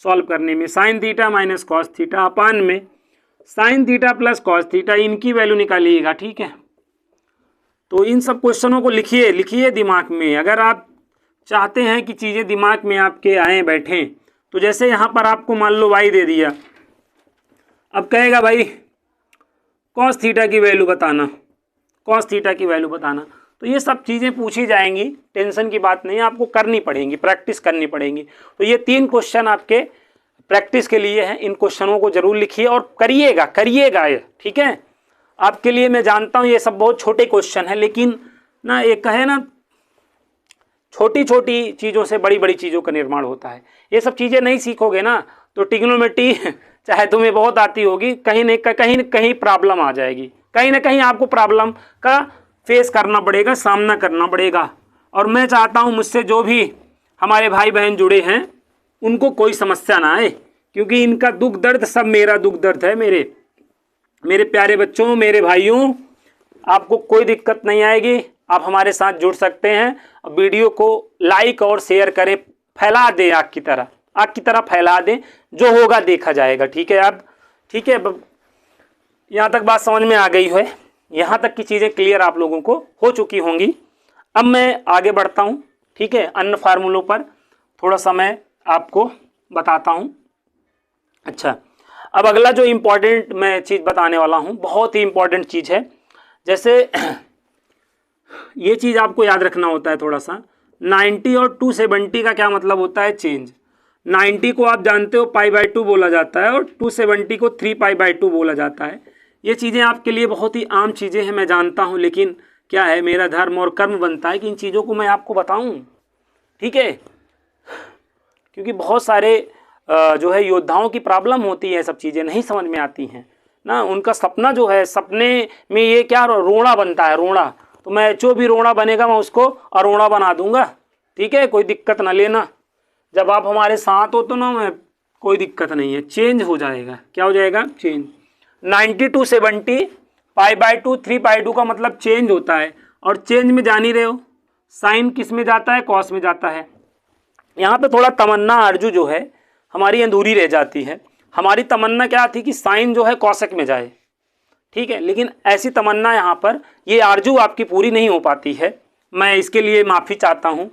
सॉल्व करने में। Sine theta minus cos theta upon में sine theta plus cos theta, इनकी वैल्यू निकालिएगा। ठीक है, तो इन सब क्वेश्चनों को लिखिए दिमाग में। अगर आप चाहते हैं कि चीज़ें दिमाग में आपके आए बैठें, तो जैसे यहाँ पर आपको मान लो y दे दिया, अब कहेगा भाई कॉस थीटा की वैल्यू बताना, कॉस थीटा की वैल्यू बताना। तो ये सब चीज़ें पूछी जाएंगी, टेंशन की बात नहीं है, आपको करनी पड़ेंगी, प्रैक्टिस करनी पड़ेंगी। तो ये 3 क्वेश्चन आपके प्रैक्टिस के लिए हैं, इन क्वेश्चनों को जरूर लिखिए और करिएगा ये। ठीक है, आपके लिए मैं जानता हूँ ये सब बहुत छोटे क्वेश्चन हैं, लेकिन ना एक कहे ना, छोटी छोटी चीज़ों से बड़ी बड़ी चीज़ों का निर्माण होता है। ये सब चीज़ें नहीं सीखोगे ना तो ट्रिग्नोमेट्री चाहे तुम्हें बहुत आती होगी, कहीं न कहीं प्रॉब्लम आ जाएगी, कहीं ना कहीं आपको प्रॉब्लम का फेस करना पड़ेगा, सामना करना पड़ेगा। और मैं चाहता हूँ मुझसे जो भी हमारे भाई बहन जुड़े हैं उनको कोई समस्या ना आए, क्योंकि इनका दुख दर्द सब मेरा दुख दर्द है। मेरे प्यारे बच्चों, मेरे भाइयों, आपको कोई दिक्कत नहीं आएगी, आप हमारे साथ जुड़ सकते हैं। वीडियो को लाइक और शेयर करें, फैला दें, आग की तरह फैला दें, जो होगा देखा जाएगा। ठीक है, अब ठीक है, यहाँ तक बात समझ में आ गई है, यहाँ तक की चीज़ें क्लियर आप लोगों को हो चुकी होंगी। अब मैं आगे बढ़ता हूँ। ठीक है, अन्य फार्मूलों पर थोड़ा सा मैं आपको बताता हूँ। अच्छा, अब अगला जो इम्पोर्टेंट मैं चीज़ बताने वाला हूँ, बहुत ही इम्पोर्टेंट चीज़ है। जैसे ये चीज़ आपको याद रखना होता है थोड़ा सा, 90 और 270 का क्या मतलब होता है, चेंज। 90 को आप जानते हो π/2 बोला जाता है, और 270 को 3π/2 बोला जाता है। ये चीज़ें आपके लिए बहुत ही आम चीज़ें हैं, मैं जानता हूँ, लेकिन क्या है, मेरा धर्म और कर्म बनता है कि इन चीज़ों को मैं आपको बताऊँ। ठीक है, क्योंकि बहुत सारे जो है योद्धाओं की प्रॉब्लम होती है, सब चीज़ें नहीं समझ में आती हैं ना। उनका सपना जो है, सपने में ये क्या रोड़ा बनता है, रोड़ा। तो मैं जो भी रोड़ा बनेगा मैं उसको अरोड़ा बना दूंगा। ठीक है, कोई दिक्कत ना लेना, जब आप हमारे साथ हो तो ना मैं कोई दिक्कत नहीं है, चेंज हो जाएगा। क्या हो जाएगा, चेंज। 90 to 70 π/2 3π/2 का मतलब चेंज होता है, और चेंज में जान ही रहे हो साइन किस में जाता है, कॉस में जाता है। यहाँ पे थोड़ा तमन्ना आरजू जो है हमारी अधूरी रह जाती है। हमारी तमन्ना क्या थी कि साइन जो है कौशिक में जाए, ठीक है, लेकिन ऐसी तमन्ना यहाँ पर ये आरजू आपकी पूरी नहीं हो पाती है। मैं इसके लिए माफ़ी चाहता हूँ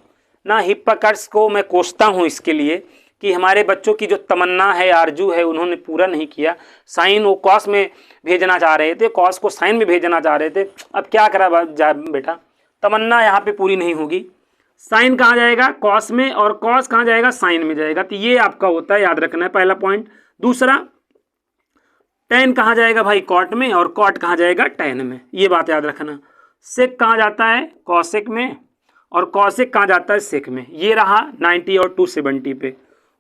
ना, हिप्पोक्रेट्स को मैं कोसता हूँ इसके लिए कि हमारे बच्चों की जो तमन्ना है, आरजू है, उन्होंने पूरा नहीं किया। साइन वो कॉस में भेजना चाह रहे थे, कॉस को साइन में भेजना चाह रहे थे, अब क्या करा जाए बेटा, तमन्ना यहाँ पे पूरी नहीं होगी। साइन कहाँ जाएगा, कॉस में, और कॉस कहाँ जाएगा, साइन में जाएगा। तो ये आपका होता है, याद रखना है, पहला पॉइंट। दूसरा, टेन कहाँ जाएगा भाई, कॉट में, और कॉट कहाँ जाएगा, टेन में, ये बात याद रखना। सेक कहाँ जाता है, कॉसेक में, और कॉसेक कहाँ जाता है, सेक में। ये रहा 90 और 270 पे।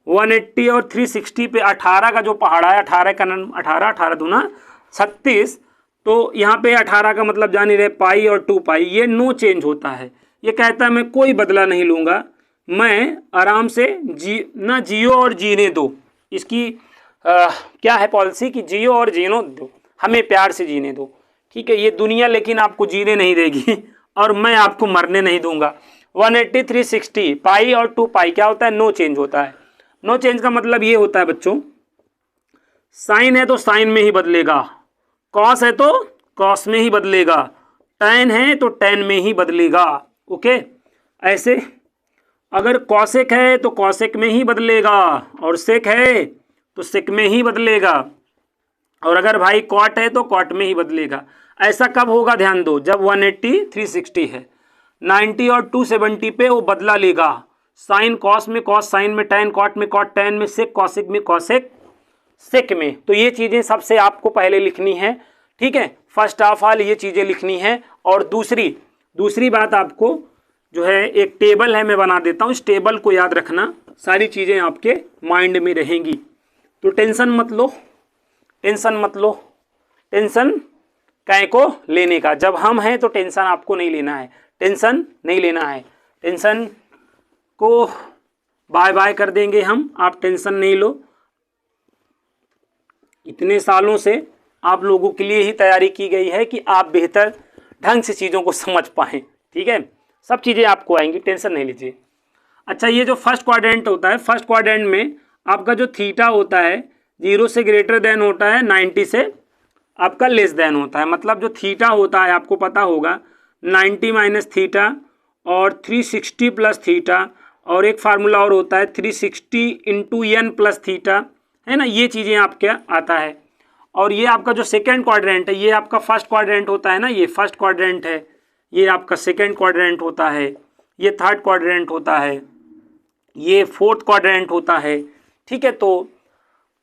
180 और 360 पे 18 का जो पहाड़ा है, 18 का 18 दूना 36, तो यहाँ पे 18 का मतलब जान ही रहे पाई और 2 पाई, ये नो चेंज होता है। ये कहता है मैं कोई बदला नहीं लूँगा, मैं आराम से जियो और जीने दो। इसकी क्या है पॉलिसी कि जियो और जीनो दो, हमें प्यार से जीने दो, ठीक है। ये दुनिया लेकिन आपको जीने नहीं देगी और मैं आपको मरने नहीं दूंगा। 180 360 पाई और 2 पाई क्या होता है, नो चेंज होता है। नो चेंज का मतलब ये होता है बच्चों, साइन है तो साइन में ही बदलेगा, कॉस है तो कॉस में ही बदलेगा, टैन है तो टैन में ही बदलेगा, ओके। ऐसे अगर कॉसेक है तो कॉसेक में ही बदलेगा, और सेक है तो सेक में ही बदलेगा, और अगर भाई कॉट है तो कॉट में ही बदलेगा। ऐसा कब होगा, ध्यान दो, जब 180 360 है, 90 और 270 पे वो बदला लेगा। साइन कॉस में, कॉस साइन में, टैन कॉट में, कॉट टैन में, सेक कॉसेक में, कॉसेक सेक में। तो ये चीज़ें सबसे आपको पहले लिखनी है, ठीक है, फर्स्ट ऑफ ऑल ये चीज़ें लिखनी है। और दूसरी बात आपको जो है एक टेबल है, मैं बना देता हूँ, इस टेबल को याद रखना, सारी चीज़ें आपके माइंड में रहेंगी। तो टेंशन मत लो, टेंशन मत लो, टेंशन काय को लेने का, जब हम हैं तो टेंशन आपको नहीं लेना है, टेंशन नहीं लेना है, टेंशन को बाय बाय कर देंगे हम, आप टेंशन नहीं लो। इतने सालों से आप लोगों के लिए ही तैयारी की गई है कि आप बेहतर ढंग से चीज़ों को समझ पाएँ, ठीक है, सब चीज़ें आपको आएंगी, टेंशन नहीं लीजिए। अच्छा, ये जो फर्स्ट क्वाड्रेंट होता है, फर्स्ट क्वाड्रेंट में आपका जो थीटा होता है 0 से ग्रेटर देन होता है, 90 से आपका लेस देन होता है। मतलब जो थीटा होता है आपको पता होगा 90 माइनस थीटा और 360 प्लस थीटा, और एक फार्मूला और होता है 360 इंटू एन प्लस थीटा, है ना, ये चीज़ें आपके आता है। और ये आपका जो सेकेंड क्वाड्रेंट है, ये आपका फर्स्ट क्वाड्रेंट होता है ना, ये फर्स्ट क्वाड्रेंट है, ये आपका सेकेंड क्वाड्रेंट होता है, ये थर्ड क्वाड्रेंट होता है, ये फोर्थ क्वाड्रेंट होता है, ठीक है। तो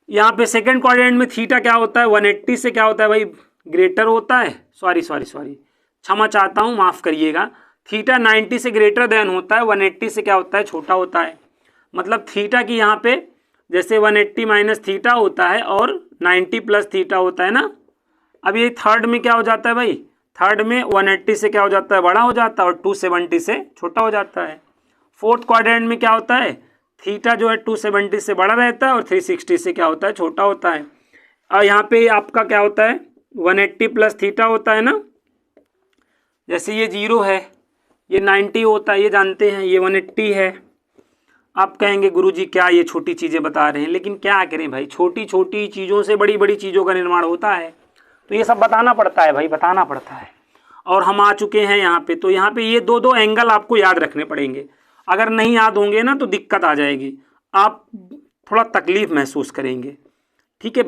यहाँ पे सेकेंड क्वाड्रेंट में थीटा क्या होता है, 180 से क्या होता है भाई, ग्रेटर होता है, सॉरी क्षमा चाहता हूँ, माफ़ करिएगा, थीटा 90 से ग्रेटर देन होता है, 180 से क्या होता है, छोटा होता है। मतलब थीटा की यहाँ पे जैसे 180 माइनस थीटा होता है और 90 प्लस थीटा होता है ना। अब ये थर्ड में क्या हो जाता है भाई, थर्ड में 180 से क्या हो जाता है, बड़ा हो जाता है, और 270 से छोटा हो जाता है। फोर्थ क्वाड्रेंट में क्या होता है, थीटा जो है 270 से बड़ा रहता है और 360 से क्या होता है, छोटा होता है। और यहाँ पे आपका क्या होता है, 180 प्लस थीटा होता है ना, जैसे ये 0 है, ये 90 होता है, ये जानते हैं, ये 180 है। आप कहेंगे गुरुजी क्या ये छोटी चीज़ें बता रहे हैं, लेकिन क्या करें भाई, छोटी छोटी चीज़ों से बड़ी बड़ी चीज़ों का निर्माण होता है, तो ये सब बताना पड़ता है भाई, बताना पड़ता है। और हम आ चुके हैं यहाँ पे, तो यहाँ पे ये दो एंगल आपको याद रखने पड़ेंगे। अगर नहीं याद होंगे ना तो दिक्कत आ जाएगी, आप थोड़ा तकलीफ़ महसूस करेंगे, ठीक है,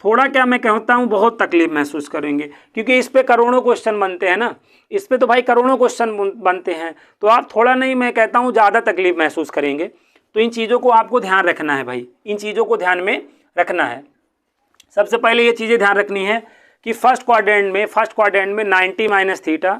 थोड़ा क्या मैं कहता हूँ, बहुत तकलीफ महसूस करेंगे, क्योंकि इस पे करोड़ों क्वेश्चन बनते हैं ना, इस पे तो भाई करोड़ों क्वेश्चन बनते हैं, तो आप थोड़ा नहीं, मैं कहता हूँ ज़्यादा तकलीफ महसूस करेंगे। तो इन चीज़ों को आपको ध्यान रखना है भाई, इन चीज़ों को ध्यान में रखना है। सबसे पहले ये चीज़ें ध्यान रखनी है कि फर्स्ट क्वाड्रेंट में 90 माइनस थीटा,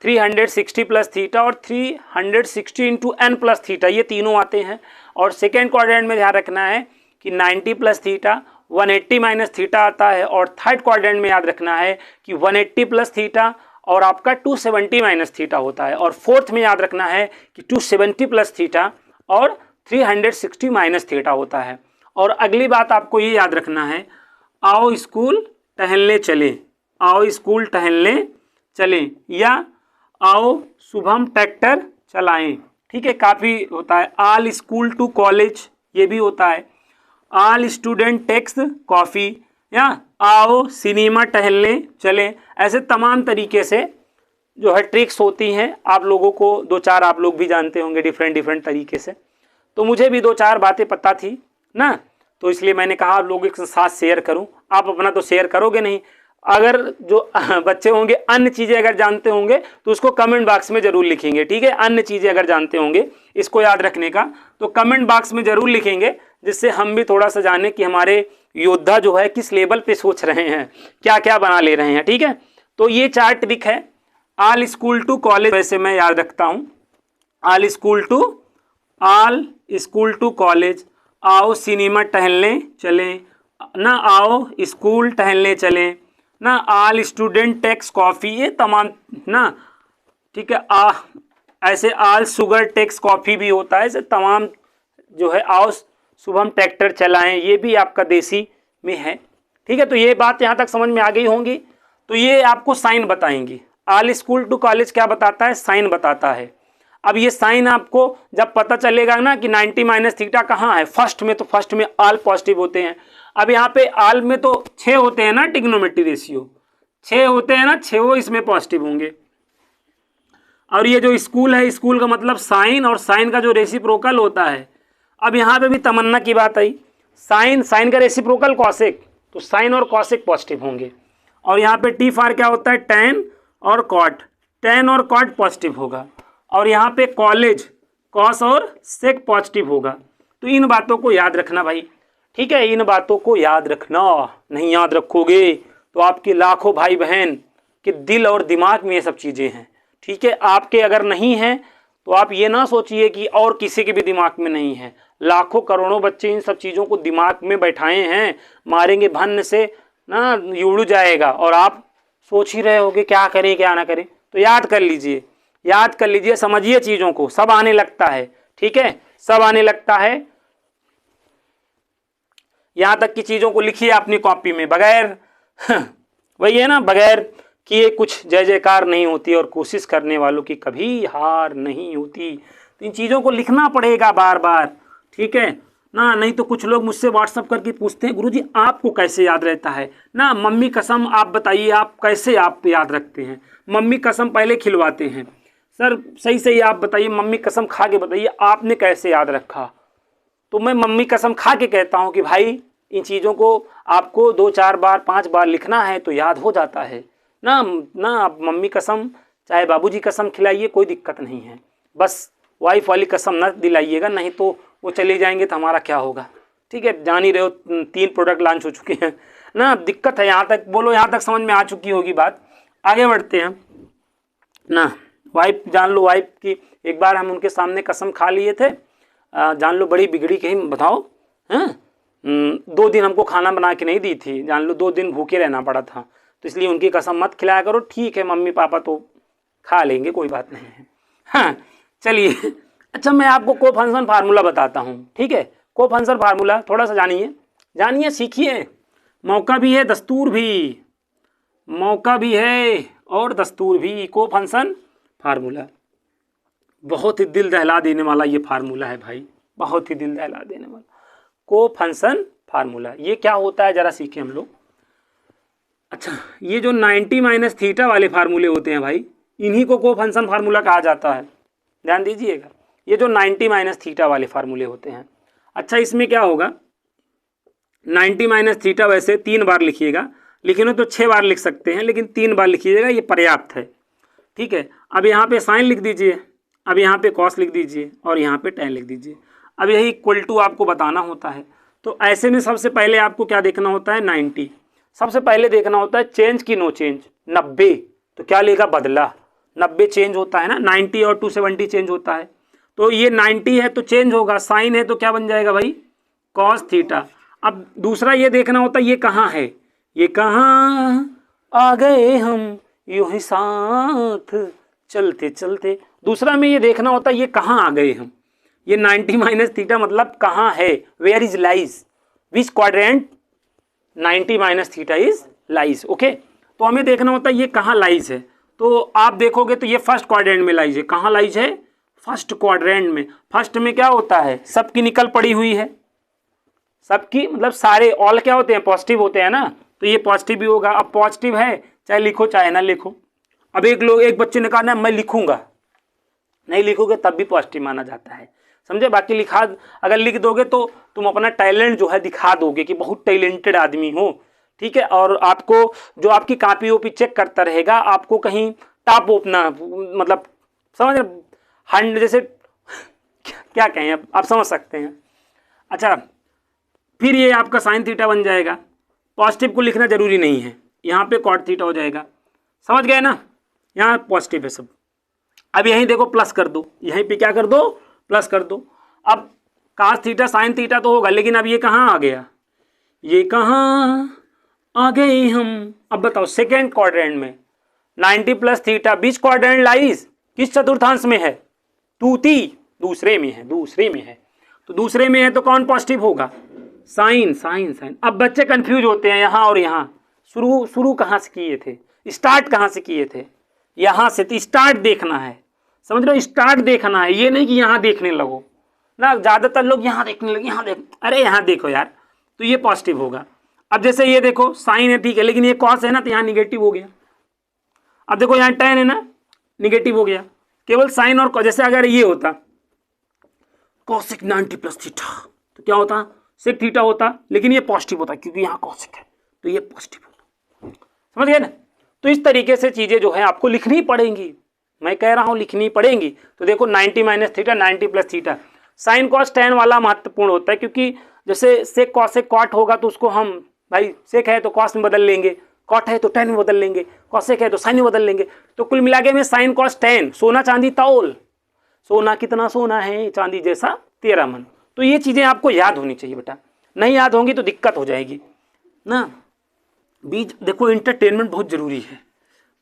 360 प्लस थीटा और 360 इंटू एन प्लस थीटा, ये तीनों आते हैं। और सेकेंड क्वाड्रेंट में ध्यान रखना है कि 90 प्लस थीटा, 180 माइनस थीटा आता है। और थर्ड क्वाड्रेंट में याद रखना है कि 180 प्लस थीटा और आपका 270 माइनस थीटा होता है। और फोर्थ में याद रखना है कि 270 प्लस थीटा और 360 माइनस थीटा होता है। और अगली बात आपको ये याद रखना है, आओ स्कूल टहलने चले, आओ स्कूल टहलने चलें, या आओ शुभम ट्रैक्टर चलाएं, ठीक है, काफ़ी होता है। आल स्कूल टू कॉलेज, ये भी होता है। ऑल स्टूडेंट टेक्स कॉफ़ी, या आओ सिनेमा टहलने चलें। ऐसे तमाम तरीके से जो है ट्रिक्स होती हैं, आप लोगों को दो चार आप लोग भी जानते होंगे डिफरेंट तरीके से। तो मुझे भी दो चार बातें पता थी ना, तो इसलिए मैंने कहा आप लोगों के साथ शेयर करूं। आप अपना तो शेयर करोगे नहीं, अगर जो बच्चे होंगे अन्य चीज़ें अगर जानते होंगे तो उसको कमेंट बॉक्स में ज़रूर लिखेंगे, ठीक है। अन्य चीज़ें अगर जानते होंगे इसको याद रखने का तो कमेंट बॉक्स में ज़रूर लिखेंगे, जिससे हम भी थोड़ा सा जाने कि हमारे योद्धा जो है किस लेवल पे सोच रहे हैं, क्या क्या बना ले रहे हैं, ठीक है। तो ये 4 ट्रिक है। ऑल स्कूल टू कॉलेज वैसे मैं याद रखता हूँ, ऑल स्कूल टू कॉलेज, आओ सिनेमा टहलने चलें ना, आओ स्कूल टहलने चलें ना, ऑल स्टूडेंट टेक्स कॉफ़ी, ये तमाम ना, ठीक है। ऐसे ऑल शुगर टेक्स कॉफ़ी भी होता है, ऐसे तमाम जो है आओ सुबह हम ट्रैक्टर चलाएं, ये भी आपका देसी में है, ठीक है। तो ये बात यहाँ तक समझ में आ गई होंगी। तो ये आपको साइन बताएंगी। ऑल स्कूल टू कॉलेज क्या बताता है, साइन बताता है। अब ये साइन आपको जब पता चलेगा ना कि 90 माइनस थीटा कहाँ है, फर्स्ट में, तो फर्स्ट में ऑल पॉजिटिव होते हैं। अब यहाँ पे ऑल में तो 6 होते हैं ना, ट्रिग्नोमेट्री रेशियो 6 होते हैं ना, 6 इसमें पॉजिटिव होंगे। और ये जो स्कूल है, स्कूल का मतलब साइन, और साइन का जो रेसिप्रोकल होता है। अब यहाँ पे भी तमन्ना की बात आई, साइन का रेसिप्रोकल कॉसेक, तो साइन और कॉसेक पॉजिटिव होंगे। और यहाँ पे टी फार क्या होता है, टैन और कॉट, टैन और कॉट पॉजिटिव होगा। और यहाँ पे कॉलेज, कॉस और सेक पॉजिटिव होगा। तो इन बातों को याद रखना भाई, ठीक है। इन बातों को याद रखना, नहीं याद रखोगे तो आपके लाखों भाई बहन के दिल और दिमाग में ये सब चीज़ें हैं, ठीक है। आपके अगर नहीं है तो आप ये ना सोचिए कि और किसी के भी दिमाग में नहीं है। लाखों करोड़ों बच्चे इन सब चीज़ों को दिमाग में बैठाए हैं, मारेंगे भन्न से ना उड़ जाएगा, और आप सोच ही रहे होगे क्या करें क्या ना करें। तो याद कर लीजिए, याद कर लीजिए, समझिए चीज़ों को, सब आने लगता है, ठीक है, सब आने लगता है। यहाँ तक की चीज़ों को लिखिए अपनी कॉपी में, बगैर वही है ना, बगैर किए कुछ जय जयकार नहीं होती, और कोशिश करने वालों की कभी हार नहीं होती। तो इन चीज़ों को लिखना पड़ेगा बार बार, ठीक है ना। नहीं तो कुछ लोग मुझसे व्हाट्सअप करके पूछते हैं गुरुजी आपको कैसे याद रहता है ना, मम्मी कसम आप बताइए आप कैसे आप याद रखते हैं। मम्मी कसम पहले खिलवाते हैं, सर सही आप बताइए, मम्मी कसम खा के बताइए आपने कैसे याद रखा। तो मैं मम्मी कसम खा के कहता हूँ कि भाई इन चीज़ों को आपको 2 4 बार 5 बार लिखना है तो याद हो जाता है ना। आप मम्मी कसम चाहे बाबूजी कसम खिलाइए, कोई दिक्कत नहीं है, बस वाइफ वाली कसम न दिलाइएगा, नहीं तो वो चले जाएंगे तो हमारा क्या होगा, ठीक है। जान ही रहे हो 3 प्रोडक्ट लॉन्च हो चुके हैं ना, दिक्कत है। यहाँ तक बोलो, यहाँ तक समझ में आ चुकी होगी बात। आगे बढ़ते हैं ना। वाइफ जान लो, वाइफ की एक बार हम उनके सामने कसम खा लिए थे, जान लो बड़ी बिगड़ी कहीं, बताओ हैं। 2 दिन हमको खाना बना के नहीं दी थी, जान लो 2 दिन भूखे रहना पड़ा था। तो इसलिए उनकी कसम मत खिलाया करो, ठीक है। मम्मी पापा तो खा लेंगे, कोई बात नहीं है। हाँ चलिए, अच्छा मैं आपको को फंक्शन फार्मूला बताता हूँ, ठीक है। को फंक्शन फार्मूला थोड़ा सा जानिए सीखिए। मौका भी है दस्तूर भी, मौका भी है और दस्तूर भी। को फंक्शन फार्मूला बहुत ही दिल दहला देने वाला ये फार्मूला है भाई, बहुत ही दिल दहला देने वाला को फंक्शन फार्मूला। ये क्या होता है जरा सीखें हम लोग। अच्छा, ये जो 90 माइनस थीटा वाले फार्मूले होते हैं भाई, इन्हीं को फंक्शन फार्मूला कहा जाता है, ध्यान दीजिएगा। ये जो 90 माइनस थीटा वाले फार्मूले होते हैं। अच्छा इसमें क्या होगा, 90 माइनस थीटा वैसे 3 बार लिखिएगा, लिखिए तो 6 बार लिख सकते हैं, लेकिन 3 बार लिखिएगा, ये पर्याप्त है, ठीक है। अब यहाँ पे साइन लिख दीजिए, अब यहाँ पे कॉस लिख दीजिए, और यहाँ पे टैन लिख दीजिए। अब यही इक्वल टू आपको बताना होता है। तो ऐसे में सबसे पहले आपको क्या देखना होता है, 90 सबसे पहले देखना होता है, चेंज की नो चेंज। 90 तो क्या लेगा, बदला, 90 चेंज होता है ना, 90 और 270 चेंज होता है। तो ये 90 है तो चेंज होगा, साइन है तो क्या बन जाएगा भाई, कॉस थीटा। अब दूसरा ये देखना होता है ये कहाँ है, ये कहाँ आ गए हम यूं ही साथ चलते चलते। दूसरा में ये देखना होता है ये कहाँ आ गए हम, ये 90 माइनस थीटा मतलब कहाँ है, where is lies, which quadrant 90 minus theta is lies, okay. तो हमें देखना होता है ये कहाँ लाइज है। तो आप देखोगे तो ये फर्स्ट क्वाड्रेंट में लाइज है। कहाँ लाइज है, फर्स्ट क्वाड्रेंट में। फर्स्ट में क्या होता है, सबकी निकल पड़ी हुई है, सबकी मतलब सारे ऑल क्या होते हैं, पॉजिटिव होते हैं ना, तो ये पॉजिटिव भी होगा। अब पॉजिटिव है चाहे लिखो चाहे ना लिखो। अब एक बच्चे ने कहा ना मैं लिखूंगा, नहीं लिखोगे तब भी पॉजिटिव माना जाता है, समझे। बाकी लिखा अगर लिख दोगे तो तुम अपना टैलेंट जो है दिखा दोगे कि बहुत टैलेंटेड आदमी हो, ठीक है। और आपको जो आपकी कॉपी वोपी चेक करता रहेगा, आपको कहीं टॉप ओपना मतलब समझ हंड जैसे क्या कहें आप समझ सकते हैं। अच्छा, फिर ये आपका साइन थीटा बन जाएगा। पॉजिटिव को लिखना जरूरी नहीं है, यहाँ पे कॉट थीटा हो जाएगा, समझ गए ना। यहाँ पॉजिटिव है सब। अब यहीं देखो प्लस कर दो, यहीं पे क्या कर दो, प्लस कर दो। अब cos थीटा साइन थीटा तो होगा, लेकिन अब ये कहाँ आ गया, ये कहाँ आ गए हम। अब बताओ सेकेंड क्वाड्रेंट में 90 प्लस थीटा बीच क्वाड्रेंट लाइज किस चतुर्थांश में है, तूती दूसरे में है, दूसरे में है। तो दूसरे में है तो कौन पॉजिटिव होगा, साइन साइन साइन। अब बच्चे कंफ्यूज होते हैं यहाँ और यहाँ, शुरू कहाँ से किए थे, स्टार्ट कहाँ से किए थे, यहाँ से। तो स्टार्ट देखना है, समझ लो, स्टार्ट देखना है, ये नहीं कि यहाँ देखने लगो ना। ज़्यादातर लोग यहाँ देखने लगे, यहाँ देख, अरे यहाँ देखो यार, तो ये पॉजिटिव होगा। अब जैसे ये देखो साइन है ठीक है, लेकिन ये कॉस है ना, तो यहाँ निगेटिव हो गया। अब देखो यहाँ टेन है ना, निगेटिव हो गया। केवल साइन और जैसे अगर ये होता कॉसिक 90 प्लस थीटा तो क्या होता, सेक थीटा होता, लेकिन ये पॉजिटिव होता क्योंकि यहाँ कॉसिक है तो ये पॉजिटिव होता, समझ गए ना। तो इस तरीके से चीज़ें जो है आपको लिखनी पड़ेंगी, मैं कह रहा हूँ लिखनी पड़ेंगी। तो देखो 90 minus theta 90 plus theta, sign cos ten वाला महत्वपूर्ण होता है, क्योंकि जैसे सेक कॉसेक कॉट होगा तो उसको हम भाई सेक है तो कॉस में बदल लेंगे, कॉट है तो टेन में बदल लेंगे, कॉसेक है तो साइन में बदल लेंगे। तो कुल मिला के में साइन कॉस टेन, सोना चांदी तौल, सोना कितना सोना है चांदी जैसा 13 मन। तो ये चीज़ें आपको याद होनी चाहिए बेटा, नहीं याद होंगी तो दिक्कत हो जाएगी ना। बीच देखो इंटरटेनमेंट बहुत ज़रूरी है,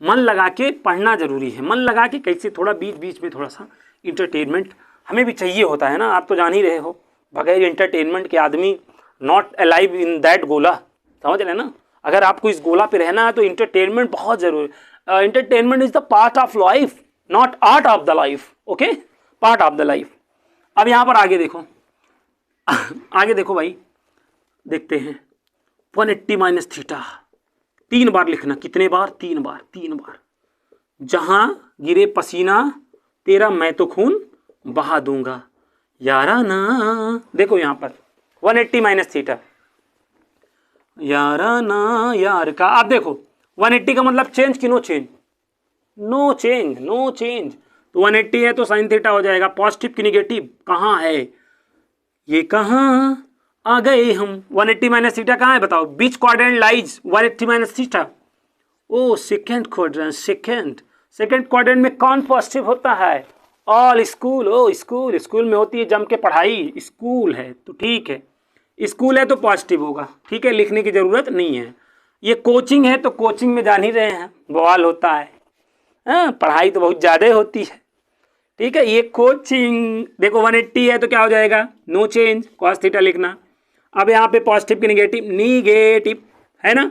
मन लगा के पढ़ना ज़रूरी है, मन लगा के कैसे थोड़ा बीच बीच में थोड़ा सा इंटरटेनमेंट हमें भी चाहिए होता है ना। आप तो जान ही रहे हो, बगैर इंटरटेनमेंट के आदमी नॉट अलाइव इन दैट गोला, समझ रहे ना। अगर आपको इस गोला पे रहना है तो इंटरटेनमेंट बहुत ज़रूरी है। Entertainment is the part of life, not art of the life, okay, part of the life. अब यहाँ पर आगे देखो आगे देखो भाई, देखते हैं 180 माइनस थीटा 3 बार लिखना, कितने बार, 3 बार, 3 बार। जहां गिरे पसीना तेरा मैं तो खून बहा दूंगा यारा ना। देखो यहाँ पर 180 माइनस थीटा, यारा ना यार का। आप देखो 180 का मतलब चेंज कि no change, no change, no change. तो 180 है तो साइन थीटा हो जाएगा। पॉजिटिव की निगेटिव कहाँ है, ये कहाँ आ गए हम। 180 माइनस थीटा कहाँ है बताओ, बीच क्वाड्रेंट लाइज 180 माइनस थीटा। ओ सेकेंड क्वाड्रेंट, सेकेंड क्वाड्रेंट में कौन पॉजिटिव होता है, ऑल स्कूल। ओ स्कूल, स्कूल में होती है जम के पढ़ाई, स्कूल है तो ठीक है, स्कूल है तो पॉजिटिव होगा, ठीक है, लिखने की ज़रूरत नहीं है। ये कोचिंग है तो कोचिंग में जान ही रहे हैं बवाल होता है, हाँ पढ़ाई तो बहुत ज़्यादा होती है, ठीक है। ये कोचिंग देखो 180 है तो क्या हो जाएगा, नो चेंज, कॉस थीटा लिखना। अब यहाँ पे पॉजिटिव की निगेटिव, निगेटिव है ना,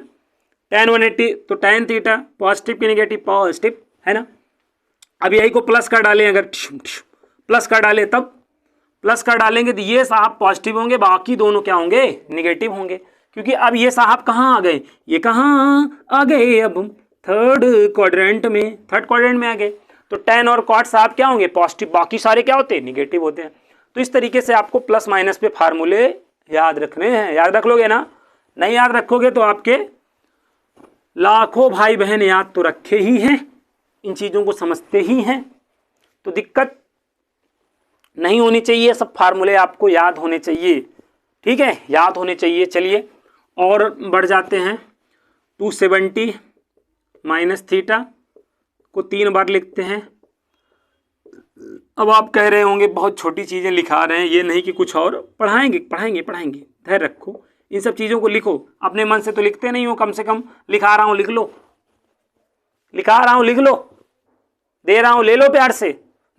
tan 180 तो tan थीटा, पॉजिटिव की निगेटिव पॉजिटिव है ना। अब यही को प्लस कर डालें, अगर प्लस कर डालें तब प्लस कर डालेंगे तो ये साहब पॉजिटिव होंगे, बाकी दोनों क्या होंगे, निगेटिव होंगे, क्योंकि अब ये साहब कहाँ आ गए, ये कहाँ आ गए, अब हम थर्ड क्वाड्रेंट में आ गए। तो tan और cot साहब क्या होंगे, पॉजिटिव, बाकी सारे क्या होते हैं, निगेटिव होते हैं। तो इस तरीके से आपको प्लस माइनस पे फार्मूले याद रखने हैं, याद रख लोगे ना। नहीं याद रखोगे तो आपके लाखों भाई बहन याद तो रखे ही हैं, इन चीज़ों को समझते ही हैं, तो दिक्कत नहीं होनी चाहिए। सब फार्मूले आपको याद होने चाहिए, ठीक है, याद होने चाहिए। चलिए और बढ़ जाते हैं। 270 माइनस थीटा को 3 बार लिखते हैं। अब आप कह रहे होंगे बहुत छोटी चीज़ें लिखा रहे हैं, ये नहीं कि कुछ और पढ़ाएंगे, धैर्य रखो, इन सब चीज़ों को लिखो। अपने मन से तो लिखते नहीं हो, कम से कम लिखा रहा हूँ लिख लो, लिखा रहा हूँ लिख लो, दे रहा हूँ ले लो प्यार से,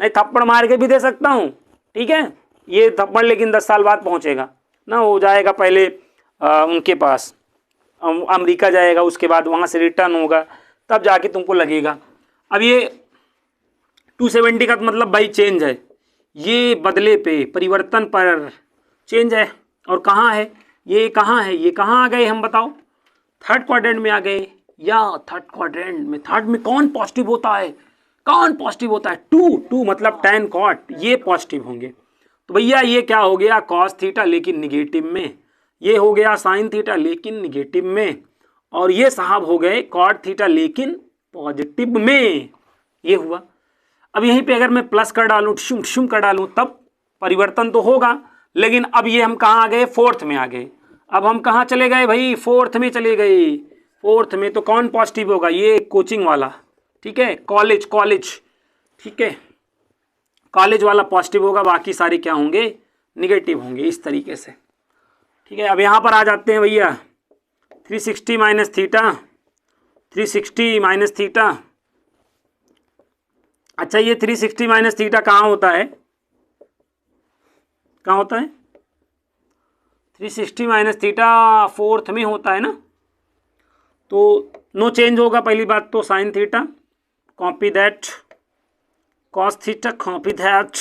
नहीं थप्पड़ मार के भी दे सकता हूँ, ठीक है। ये थप्पड़ लेकिन 10 साल बाद पहुँचेगा ना, हो जाएगा पहले उनके पास, अमेरिका जाएगा, उसके बाद वहाँ से रिटर्न होगा, तब जाके तुमको लगेगा। अब ये 270 का मतलब भाई चेंज है, ये बदले पे, परिवर्तन पर चेंज है। और कहाँ है ये कहाँ है, ये कहाँ आ गए हम बताओ, थर्ड क्वाड्रेंट में आ गए, या थर्ड क्वाड्रेंट में, थर्ड में कौन पॉजिटिव होता है, कौन पॉजिटिव होता है, टू मतलब tan cot, ये पॉजिटिव होंगे। तो भैया ये क्या हो गया cos थीटा लेकिन निगेटिव में, ये हो गया sin थीटा लेकिन निगेटिव में, और ये साहब हो गए cot थीटा लेकिन पॉजिटिव में, ये हुआ। अब यहीं पे अगर मैं प्लस कर डालूं, शुम शुम कर डालूं, तब परिवर्तन तो होगा, लेकिन अब ये हम कहाँ आ गए, फोर्थ में आ गए। अब हम कहाँ चले गए भाई, फोर्थ में चले गए। फोर्थ में तो कौन पॉजिटिव होगा, ये कोचिंग वाला, ठीक है, कॉलेज, ठीक है, कॉलेज वाला पॉजिटिव होगा, बाकी सारे क्या होंगे, निगेटिव होंगे, इस तरीके से, ठीक है। अब यहाँ पर आ जाते हैं भैया 360 माइनस थीटा, 360 माइनस थीटा। अच्छा ये 360 माइनस थीटा कहाँ होता है, कहाँ होता है, 360 माइनस थीटा फोर्थ में होता है ना। तो नो चेंज होगा, पहली बात तो sine theta copy that, cos theta copy that,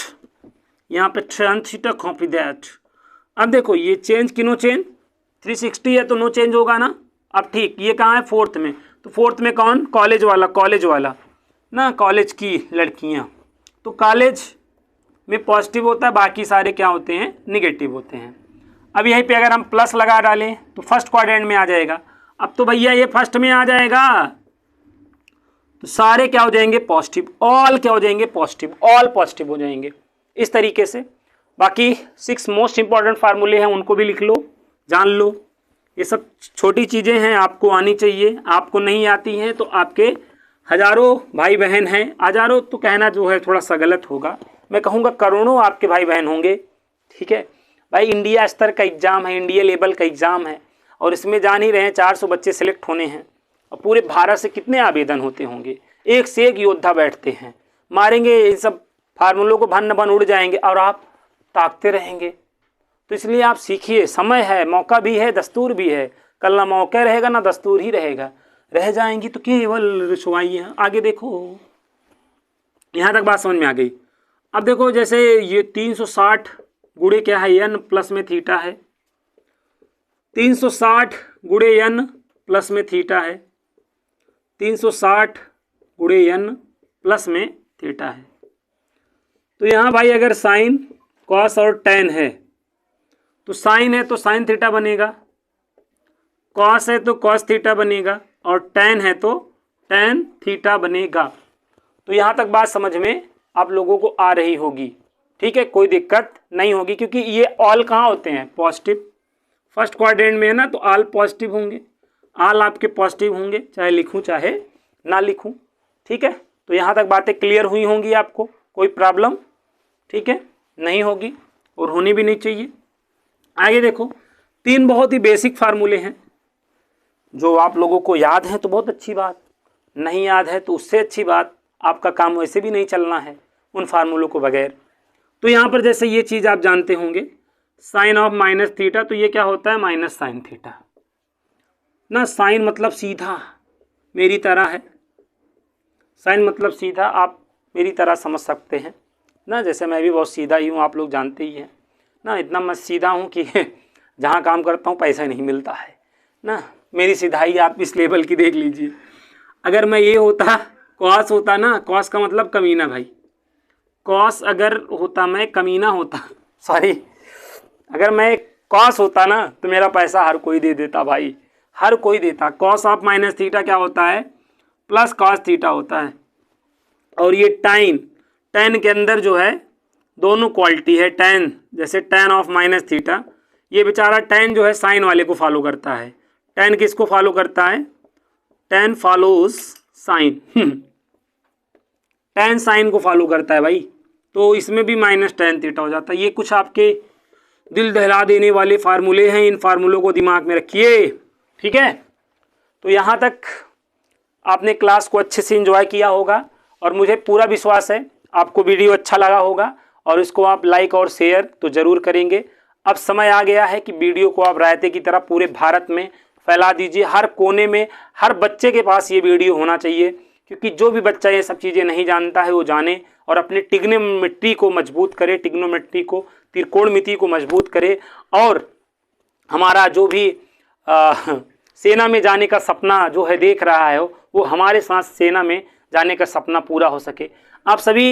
यहाँ पे tan थीटा कॉपी दैट। अब देखो ये चेंज कि नो चेंज, 360 है तो नो चेंज होगा ना। अब ठीक, ये कहाँ है, फोर्थ में, तो फोर्थ में कौन, कॉलेज वाला ना, कॉलेज की लड़कियाँ, तो कॉलेज में पॉजिटिव होता है, बाकी सारे क्या होते हैं, निगेटिव होते हैं। अब यहीं पे अगर हम प्लस लगा डालें तो फर्स्ट क्वाड्रेंट में आ जाएगा। अब तो भैया ये फर्स्ट में आ जाएगा, तो सारे क्या हो जाएंगे, पॉजिटिव, ऑल क्या हो जाएंगे, पॉजिटिव, ऑल पॉजिटिव हो जाएंगे, इस तरीके से। बाकी 6 मोस्ट इंपॉर्टेंट फार्मूले हैं, उनको भी लिख लो, जान लो। ये सब छोटी चीज़ें हैं, आपको आनी चाहिए, आपको नहीं आती हैं तो आपके हजारों भाई बहन हैं, हजारों तो कहना जो है थोड़ा सा गलत होगा, मैं कहूँगा करोड़ों आपके भाई बहन होंगे, ठीक है भाई। इंडिया स्तर का एग्ज़ाम है, इंडिया लेवल का एग्ज़ाम है, और इसमें जान ही रहे हैं 400 बच्चे सिलेक्ट होने हैं, और पूरे भारत से कितने आवेदन होते होंगे, एक से एक योद्धा बैठते हैं, मारेंगे इन सब फार्मूलों को, भन भन उड़ जाएंगे और आप ताकते रहेंगे। तो इसलिए आप सीखिए, समय है, मौका भी है, दस्तूर भी है, कल ना मौका रहेगा ना दस्तूर ही रहेगा, रह जाएंगी तो केवल रुसवाइयाँ। आगे देखो, यहाँ तक बात समझ में आ गई। अब देखो जैसे ये 360 गुणे क्या है, n प्लस में थीटा है, 360 गुणे n प्लस में थीटा है, 360 गुणे n प्लस में थीटा है। तो यहाँ भाई अगर साइन, कॉस और टैन है, तो साइन है तो साइन थीटा बनेगा, कॉस है तो कॉस थीटा बनेगा, और टैन है तो टैन थीटा बनेगा। तो यहाँ तक बात समझ में आप लोगों को आ रही होगी, ठीक है, कोई दिक्कत नहीं होगी, क्योंकि ये ऑल कहाँ होते हैं, पॉजिटिव। फर्स्ट क्वाड्रेंट में है ना, तो ऑल पॉजिटिव होंगे, ऑल आपके पॉजिटिव होंगे, चाहे लिखूं चाहे ना लिखूं, ठीक है। तो यहाँ तक बातें क्लियर हुई होंगी आपको, कोई प्रॉब्लम, ठीक है, नहीं होगी और होनी भी नहीं चाहिए। आगे देखो, 3 बहुत ही बेसिक फार्मूले हैं, जो आप लोगों को याद है तो बहुत अच्छी बात, नहीं याद है तो उससे अच्छी बात, आपका काम वैसे भी नहीं चलना है उन फार्मूलों को बगैर। तो यहाँ पर जैसे ये चीज़ आप जानते होंगे, साइन ऑफ माइनस थीटा, तो ये क्या होता है, माइनस साइन थीटा ना। साइन मतलब सीधा, मेरी तरह है, साइन मतलब सीधा, आप मेरी तरह समझ सकते हैं ना, जैसे मैं भी बहुत सीधा ही हूँ, आप लोग जानते ही हैं ना, इतना मैं सीधा हूँ कि जहाँ काम करता हूँ पैसा नहीं मिलता है ना, मेरी सीधाई आप इस लेवल की देख लीजिए। अगर मैं ये होता, कॉस होता ना, कॉस का मतलब कमीना भाई, कॉस अगर होता, मैं कमीना होता, सॉरी, अगर मैं कॉस होता ना तो मेरा पैसा हर कोई दे देता भाई, हर कोई देता। कॉस ऑफ माइनस थीटा क्या होता है, प्लस कॉस थीटा होता है। और ये टाइन, टैन के अंदर जो है दोनों क्वालिटी है, टैन जैसे टैन ऑफ माइनस थीटा, ये बेचारा टैन जो है साइन वाले को फॉलो करता है, टैन किसको फॉलो करता है, tan follows sine, tan sine को फॉलो करता है भाई, तो इसमें भी माइनस टैन थीटा हो जाता है। ये कुछ आपके दिल दहला देने वाले फार्मूले हैं, इन फार्मूलों को दिमाग में रखिए, ठीक है। तो यहाँ तक आपने क्लास को अच्छे से एंजॉय किया होगा, और मुझे पूरा विश्वास है आपको वीडियो अच्छा लगा होगा, और इसको आप लाइक और शेयर तो ज़रूर करेंगे। अब समय आ गया है कि वीडियो को आप रायते की तरह पूरे भारत में फैला दीजिए, हर कोने में, हर बच्चे के पास ये वीडियो होना चाहिए, क्योंकि जो भी बच्चा ये सब चीज़ें नहीं जानता है वो जाने और अपने ट्रिग्नोमेट्री को मजबूत करे, ट्रिग्नोमेट्री को, त्रिकोणमिति को मजबूत करे, और हमारा जो भी सेना में जाने का सपना जो है देख रहा है वो हमारे साथ सेना में जाने का सपना पूरा हो सके। आप सभी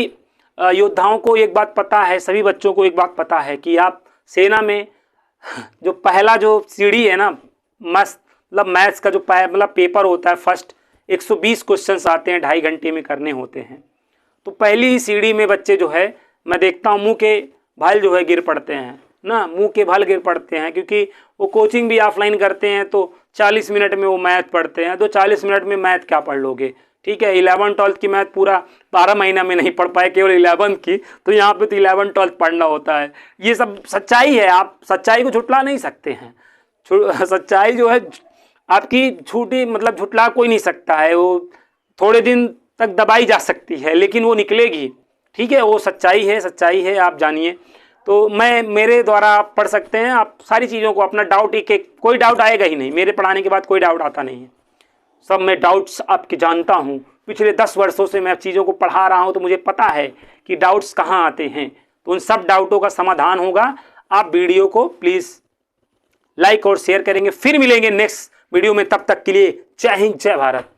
योद्धाओं को एक बात पता है, सभी बच्चों को एक बात पता है कि आप सेना में जो पहला जो सीढ़ी है ना, मतलब मैथ्स का जो मतलब पेपर होता है फर्स्ट, 120 क्वेश्चंस आते हैं, 2.5 घंटे में करने होते हैं। तो पहली ही सीढ़ी में बच्चे जो है मैं देखता हूँ मुंह के भाल जो है गिर पड़ते हैं ना, मुंह के भाल गिर पड़ते हैं, क्योंकि वो कोचिंग भी ऑफलाइन करते हैं तो 40 मिनट में वो मैथ पढ़ते हैं। तो 40 मिनट में मैथ क्या पढ़ लोगे, ठीक है। 11th-12th की मैथ पूरा 12 महीना में नहीं पढ़ पाए, केवल 11th की, तो यहाँ पे तो 11th-12th पढ़ना होता है। ये सब सच्चाई है, आप सच्चाई को झुटला नहीं सकते हैं। सच्चाई जो है आपकी झूठी मतलब झुटला कोई नहीं सकता है, वो थोड़े दिन तक दबाई जा सकती है लेकिन वो निकलेगी, ठीक है। वो सच्चाई है, सच्चाई है, आप जानिए। तो मेरे द्वारा आप पढ़ सकते हैं, आप सारी चीज़ों को अपना डाउट एक कोई डाउट आएगा ही नहीं, मेरे पढ़ाने के बाद कोई डाउट आता नहीं है। सब मैं डाउट्स आपके जानता हूँ, पिछले 10 वर्षों से मैं चीज़ों को पढ़ा रहा हूँ, तो मुझे पता है कि डाउट्स कहाँ आते हैं। तो उन सब डाउटों का समाधान होगा। आप वीडियो को प्लीज़ लाइक और शेयर करेंगे। फिर मिलेंगे नेक्स्ट वीडियो में, तब तक के लिए जय हिंद, जय भारत।